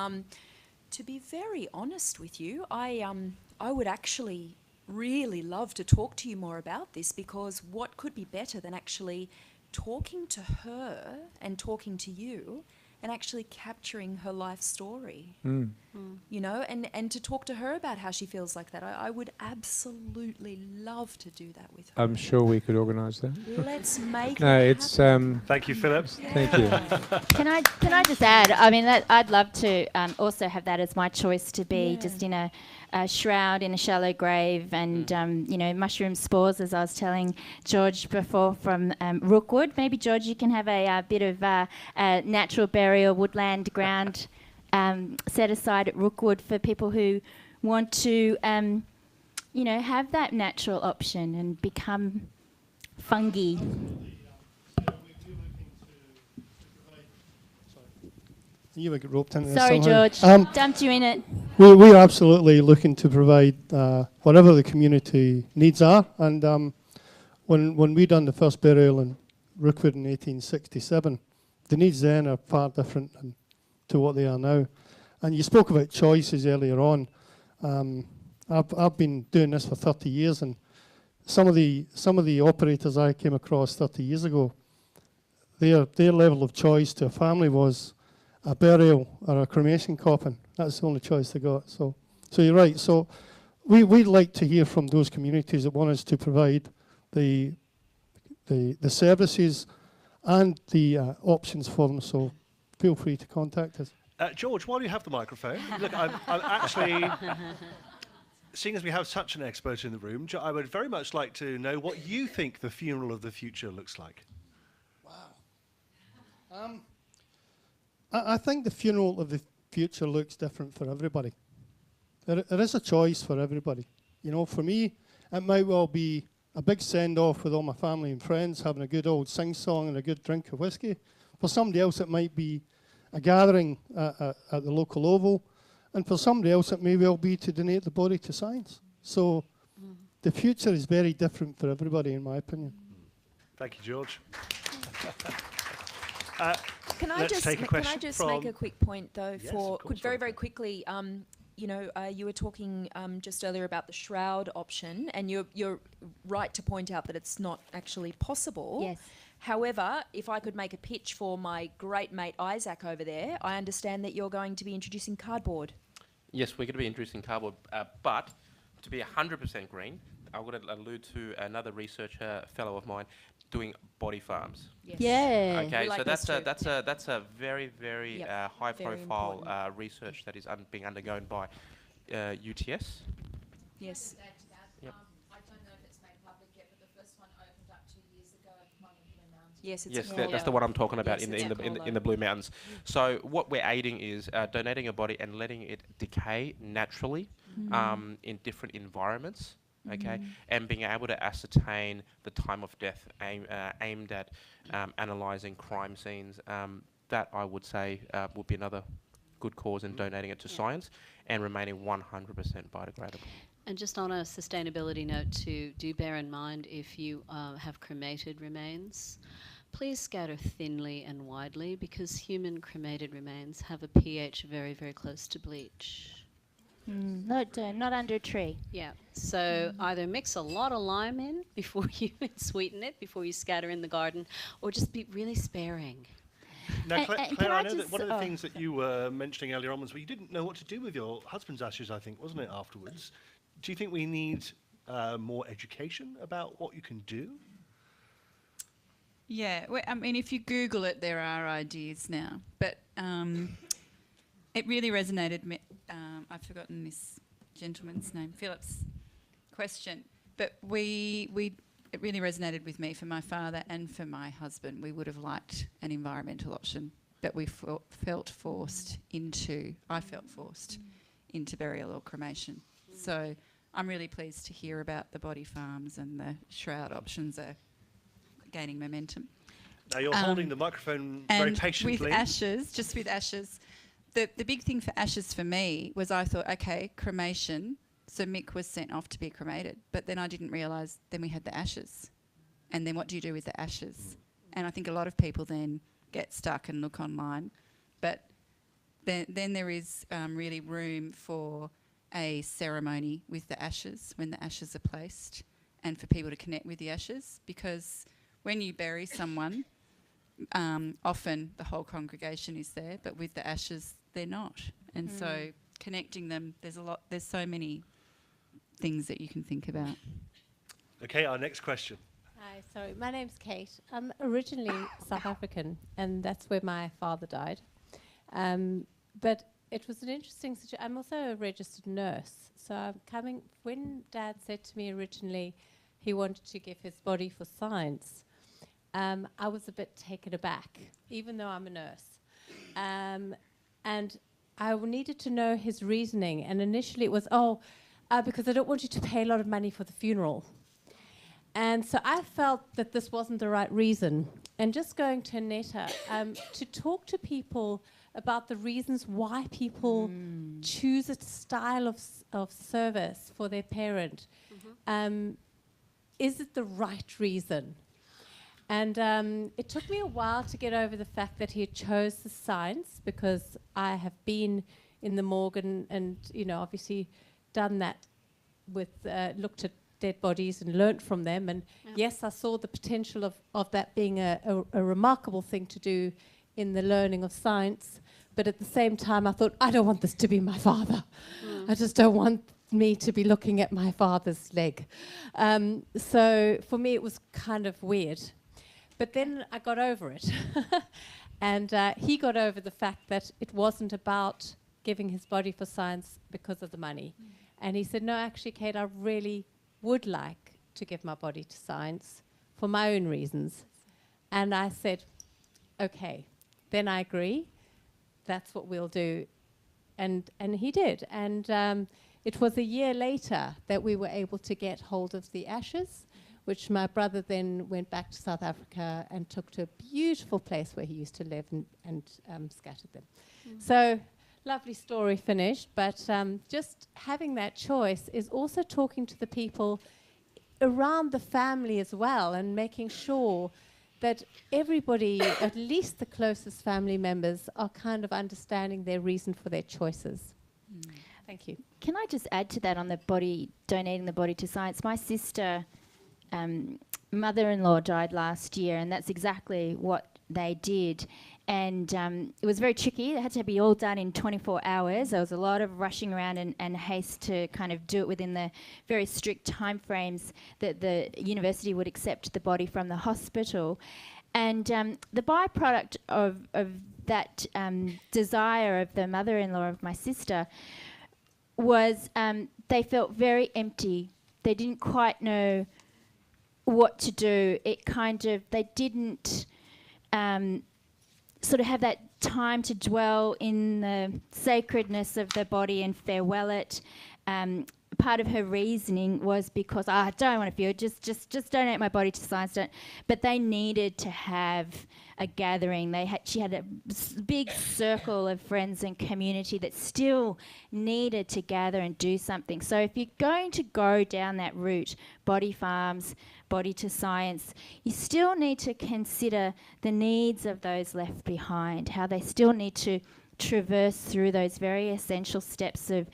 [SPEAKER 7] to be very honest with you, I would actually really love to talk to you more about this, because what could be better than actually talking to her and talking to you and actually capturing her life story, and to talk to her about how she feels like that. I would absolutely love to do that with her.
[SPEAKER 11] I'm sure we could organise that.
[SPEAKER 7] Let's make
[SPEAKER 11] No,
[SPEAKER 7] it
[SPEAKER 11] it's
[SPEAKER 7] happen.
[SPEAKER 2] Thank you, Philip.
[SPEAKER 11] Thank you.
[SPEAKER 1] Can I just add? I mean, I'd love to also have that as my choice to be just in a shroud in a shallow grave, and mushroom spores, as I was telling George before, from rookwood. Maybe George, you can have a bit of natural burial, woodland ground set aside at Rookwood for people who want to, have that natural option and become fungi.
[SPEAKER 12] You would get roped into this
[SPEAKER 1] Sorry,
[SPEAKER 12] somehow.
[SPEAKER 1] George. Dumped you in it.
[SPEAKER 12] We're absolutely looking to provide whatever the community needs are. And when we done the first burial in Rookwood in 1867, the needs then are far different to what they are now. And you spoke about choices earlier on. I've been doing this for 30 years, and some of the operators I came across 30 years ago, their level of choice to a family was a burial or a cremation coffin. That's the only choice they got. So you're right. So we'd like to hear from those communities that want us to provide the services and the options for them. So feel free to contact us.
[SPEAKER 2] George, while you have the microphone, look, I'm actually, seeing as we have such an expert in the room, I would very much like to know what you think the funeral of the future looks like.
[SPEAKER 12] Wow. I think the funeral of the future looks different for everybody. There is a choice for everybody. For me, it might well be a big send-off with all my family and friends, having a good old sing-song and a good drink of whiskey. For somebody else, it might be a gathering at the local oval. And for somebody else, it may well be to donate the body to science. So the future is very different for everybody, in my opinion.
[SPEAKER 2] Thank you, George.
[SPEAKER 7] Can I just make a quick point, though?
[SPEAKER 2] Yes, of course,
[SPEAKER 7] very, very quickly. You were talking just earlier about the shroud option, and you're right to point out that it's not actually possible.
[SPEAKER 1] Yes.
[SPEAKER 7] However, if I could make a pitch for my great mate Isaac over there, I understand that you're going to be introducing cardboard.
[SPEAKER 4] Yes, we're going to be introducing cardboard, but to be 100% green, I would allude to another researcher, fellow of mine, doing body farms.
[SPEAKER 7] Yes.
[SPEAKER 1] Yeah.
[SPEAKER 4] Okay,
[SPEAKER 7] like
[SPEAKER 4] so
[SPEAKER 7] this
[SPEAKER 4] that's a very, very
[SPEAKER 7] Yep,
[SPEAKER 4] high
[SPEAKER 7] very
[SPEAKER 4] profile
[SPEAKER 7] important.
[SPEAKER 4] research that is being undergone by UTS.
[SPEAKER 7] Yes.
[SPEAKER 4] Yep.
[SPEAKER 13] I don't know if it's made public yet, but the first one opened up 2 years ago at one of the mountains.
[SPEAKER 7] Yes, it's
[SPEAKER 4] Yes,
[SPEAKER 7] a
[SPEAKER 4] that's the one I'm talking about
[SPEAKER 7] Yes,
[SPEAKER 4] in
[SPEAKER 7] it's a
[SPEAKER 4] the in the Blue Mountains. So what we're aiding is donating a body and letting it decay naturally in different environments. Okay, and being able to ascertain the time of death aimed at analysing crime scenes. That I would say would be another good cause in donating it to science and remaining 100% biodegradable.
[SPEAKER 5] And just on a sustainability note too, do bear in mind if you have cremated remains, please scatter thinly and widely, because human cremated remains have a pH very, very close to bleach.
[SPEAKER 1] Not under a tree.
[SPEAKER 5] Yeah, so either mix a lot of lime in before you sweeten it, before you scatter in the garden, or just be really sparing.
[SPEAKER 2] Now,
[SPEAKER 1] And
[SPEAKER 2] Claire,
[SPEAKER 1] can
[SPEAKER 2] I
[SPEAKER 1] I
[SPEAKER 2] know that
[SPEAKER 1] just-
[SPEAKER 2] one of the things that you were mentioning earlier on was you didn't know what to do with your husband's ashes, I think, wasn't it, afterwards? Do you think we need more education about what you can do?
[SPEAKER 6] Yeah, well, I mean, if you Google it, there are ideas now. But it really resonated. I've forgotten this gentleman's name, Philip's question. But it really resonated with me for my father and for my husband. We would have liked an environmental option, but we felt forced into burial or cremation. So I'm really pleased to hear about the body farms, and the shroud options are gaining momentum.
[SPEAKER 2] Now you're holding the microphone very patiently.
[SPEAKER 6] With ashes, the big thing for ashes for me was I thought, okay, cremation. So Mick was sent off to be cremated, but then I didn't realise then we had the ashes. And then what do you do with the ashes? And I think a lot of people then get stuck and look online. But then there is really room for a ceremony with the ashes, when the ashes are placed, and for people to connect with the ashes, because when you bury someone, often the whole congregation is there, but with the ashes, they're not. And so connecting them, there's so many things that you can think about.
[SPEAKER 2] Okay, our next question.
[SPEAKER 13] Hi, sorry, my name's Kate. I'm originally South African, and that's where my father died. But
[SPEAKER 14] it was an interesting situation. I'm also a registered nurse, so I'm coming. When Dad said to me originally he wanted to give his body for science, I was a bit taken aback, even though I'm a nurse, and I needed to know his reasoning. And initially it was, because I don't want you to pay a lot of money for the funeral. And so I felt that this wasn't the right reason. And just going to Netta, to talk to people about the reasons why people choose a style of service for their parent. Is it the right reason? And it took me a while to get over the fact that he chose the science, because I have been in the morgue and obviously done that with, looked at dead bodies and learnt from them. And yes, I saw the potential of that being a remarkable thing to do in the learning of science. But at the same time, I thought, I don't want this to be my father. I just don't want me to be looking at my father's leg. So for me, it was kind of weird. But then I got over it. And he got over the fact that it wasn't about giving his body for science because of the money. And he said, no, actually, Kate, I really would like to give my body to science for my own reasons. And I said, okay, then I agree. That's what we'll do. And he did. And it was a year later that we were able to get hold of the ashes, which my brother then went back to South Africa and took to a beautiful place where he used to live and scattered them. So, lovely story finished, but just having that choice is also talking to the people around the family as well, and making sure that everybody, at least the closest family members, are kind of understanding their reason for their choices. Thank you.
[SPEAKER 1] Can I just add to that on the body, donating the body to science? My sister, mother-in-law died last year, and that's exactly what they did. And it was very tricky. It had to be all done in 24 hours. There was a lot of rushing around and haste to kind of do it within the very strict timeframes that the university would accept the body from the hospital. And the byproduct of that desire of the mother-in-law of my sister was they felt very empty. They didn't quite know what to do. It kind of, they didn't sort of have that time to dwell in the sacredness of the body and farewell it. Part of her reasoning was because I don't want to feel, just donate my body to science. But they needed to have a gathering. She had a big circle of friends and community that still needed to gather and do something. So if you're going to go down that route, body farms, body to science, you still need to consider the needs of those left behind, how they still need to traverse through those very essential steps of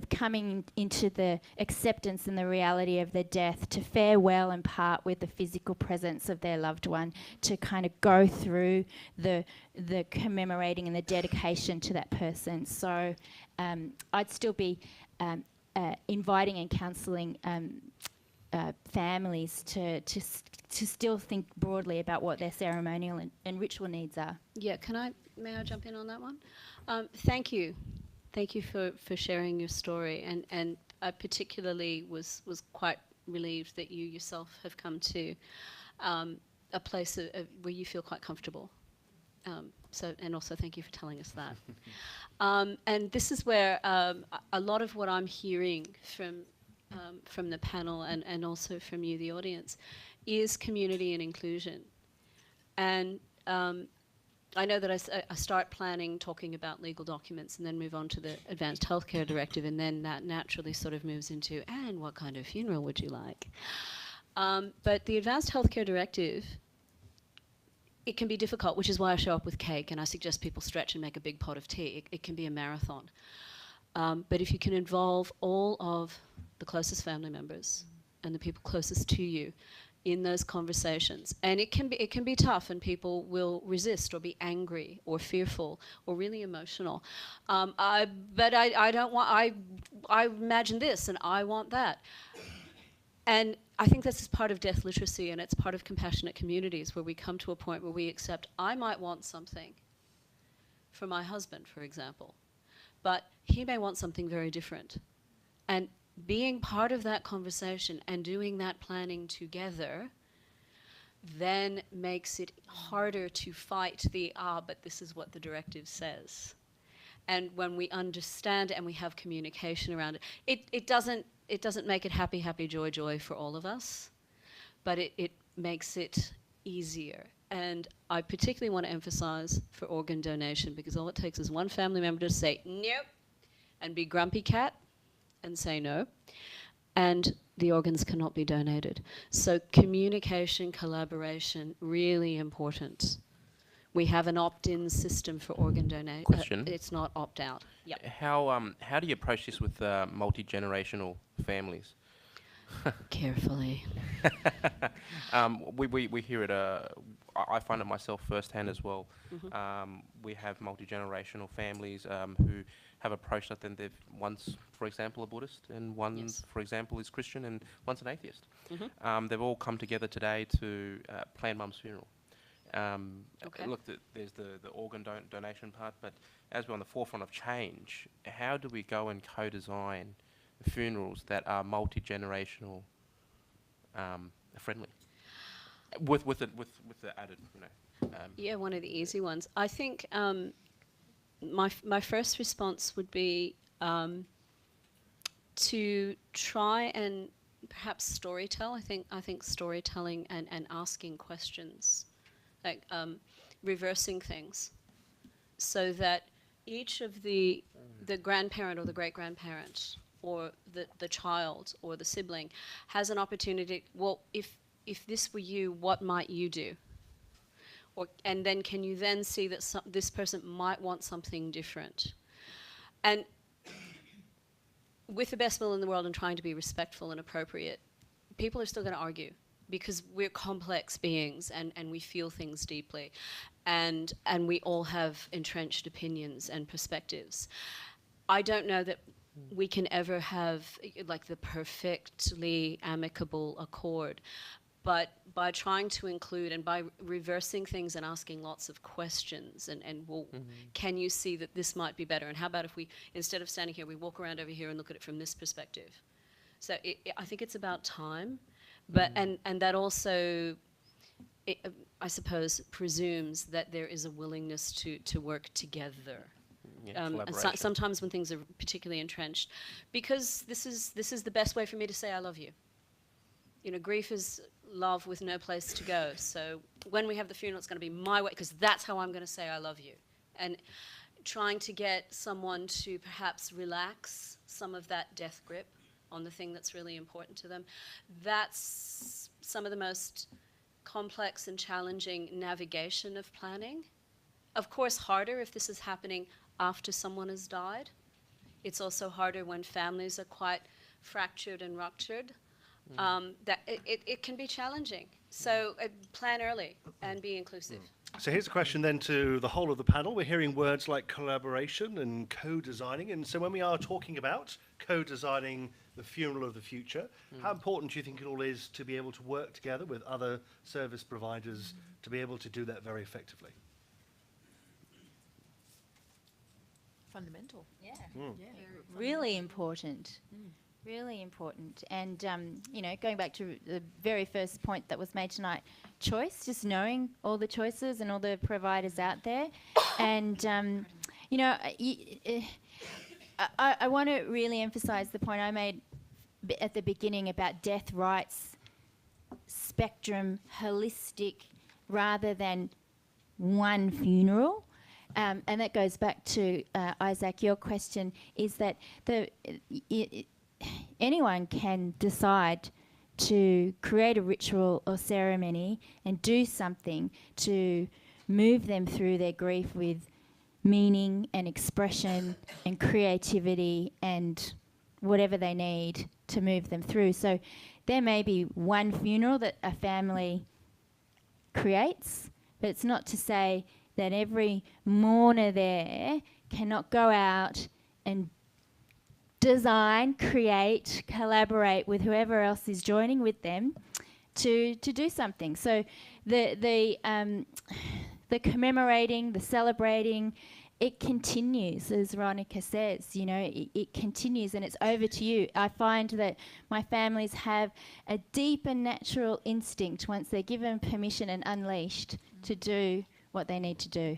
[SPEAKER 1] coming into the acceptance and the reality of their death, to farewell and part with the physical presence of their loved one, to kind of go through the commemorating and the dedication to that person. So I'd still be inviting and counselling families to still think broadly about what their ceremonial and ritual needs are.
[SPEAKER 5] Yeah, may I jump in on that one? Thank you. Thank you for sharing your story. And I particularly was quite relieved that you yourself have come to a place where you feel quite comfortable. And also thank you for telling us that. And this is where a lot of what I'm hearing from the panel and also from you, the audience, is community and inclusion. And I know that I start planning, talking about legal documents, and then move on to the Advanced Healthcare Directive, and then that naturally sort of moves into, and what kind of funeral would you like? But the Advanced Healthcare Directive, it can be difficult, which is why I show up with cake, and I suggest people stretch and make a big pot of tea. It can be a marathon. But if you can involve all of the closest family members and the people closest to you in those conversations, and it can be tough, and people will resist or be angry or fearful or really emotional. But I don't want. I imagine this, and I want that. And I think this is part of death literacy, and it's part of compassionate communities, where we come to a point where we accept, I might want something, for my husband, for example. But he may want something very different. And being part of that conversation and doing that planning together then makes it harder to fight but this is what the directive says. And when we understand and we have communication around it, it doesn't make it happy, happy, joy, joy for all of us, but it makes it easier. And I particularly want to emphasize for organ donation, because all it takes is one family member to say nope and be grumpy cat and say no, and the organs cannot be donated. So communication, collaboration, really important. We have an opt-in system for organ donation.
[SPEAKER 4] Question.
[SPEAKER 5] It's not opt-out. Yep.
[SPEAKER 4] How do you approach this with multi-generational families?
[SPEAKER 5] Carefully.
[SPEAKER 4] We hear it. I find it myself firsthand as well. We have multi-generational families who have approached us, and one's, for example, a Buddhist, and one, for example, is Christian, and one's an atheist. They've all come together today to plan Mum's funeral. Look, there's the organ donation part, but as we're on the forefront of change, how do we go and co-design funerals that are multi-generational friendly, with the added,
[SPEAKER 5] yeah, one of the easy ones. I think my first response would be to try and perhaps storytell. I think storytelling and asking questions, like reversing things, so that each of the grandparent or the great-grandparent or the child or the sibling has an opportunity, well, if this were you, what might you do? And then can you then see that this person might want something different? And with the best will in the world and trying to be respectful and appropriate, people are still going to argue, because we're complex beings and we feel things deeply, and we all have entrenched opinions and perspectives. I don't know that we can ever have like the perfectly amicable accord, but by trying to include and by reversing things and asking lots of questions and well, can you see that this might be better? And how about if we, instead of standing here, we walk around over here and look at it from this perspective? So I think it's about time, but and that also, I suppose, presumes that there is a willingness to work together. And sometimes when things are particularly entrenched, because this is the best way for me to say I love you. You know, grief is love with no place to go. So when we have the funeral, it's going to be my way, because that's how I'm going to say I love you. And trying to get someone to perhaps relax some of that death grip on the thing that's really important to them, that's some of the most complex and challenging navigation of planning. Of course, harder if this is happening after someone has died. It's also harder when families are quite fractured and ruptured. That it can be challenging. So plan early and be inclusive.
[SPEAKER 2] So here's a question then to the whole of the panel. We're hearing words like collaboration and co-designing. And so when we are talking about co-designing the funeral of the future, how important do you think it all is to be able to work together with other service providers to be able to do that very effectively?
[SPEAKER 1] Fundamental. Yeah. Really important. Really important. And, you know, going back to the very first point that was made tonight, choice, just knowing all the choices and all the providers out there. And, you know, I want to really emphasise the point I made at the beginning about death rights, spectrum, holistic, rather than one funeral. And that goes back to, Isaac, your question, is that anyone can decide to create a ritual or ceremony and do something to move them through their grief with meaning and expression and creativity and whatever they need to move them through. So there may be one funeral that a family creates, but it's not to say that every mourner there cannot go out and design, create, collaborate with whoever else is joining with them to do something. So the commemorating, the celebrating, it continues, as Veronica says, you know, it continues, and it's over to you. I find that my families have a deep and natural instinct once they're given permission and unleashed to do what they need to do.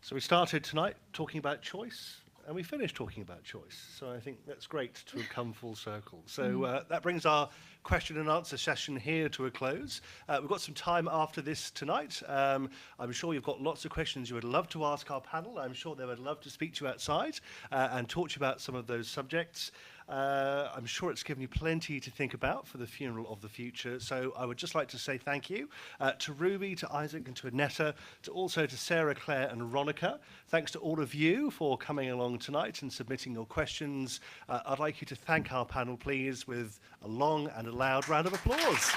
[SPEAKER 2] So we started tonight talking about choice, and we finished talking about choice. So I think that's great to have come full circle. So that brings our question and answer session here to a close. We've got some time after this tonight. I'm sure you've got lots of questions you would love to ask our panel. I'm sure they would love to speak to you outside and talk to you about some of those subjects. I'm sure it's given you plenty to think about for the funeral of the future. So I would just like to say thank you to Ruby, to Isaac and to Annetta, also to Sarah, Claire and Veronica. Thanks to all of you for coming along tonight and submitting your questions. I'd like you to thank our panel, please, with a long and a loud round of applause.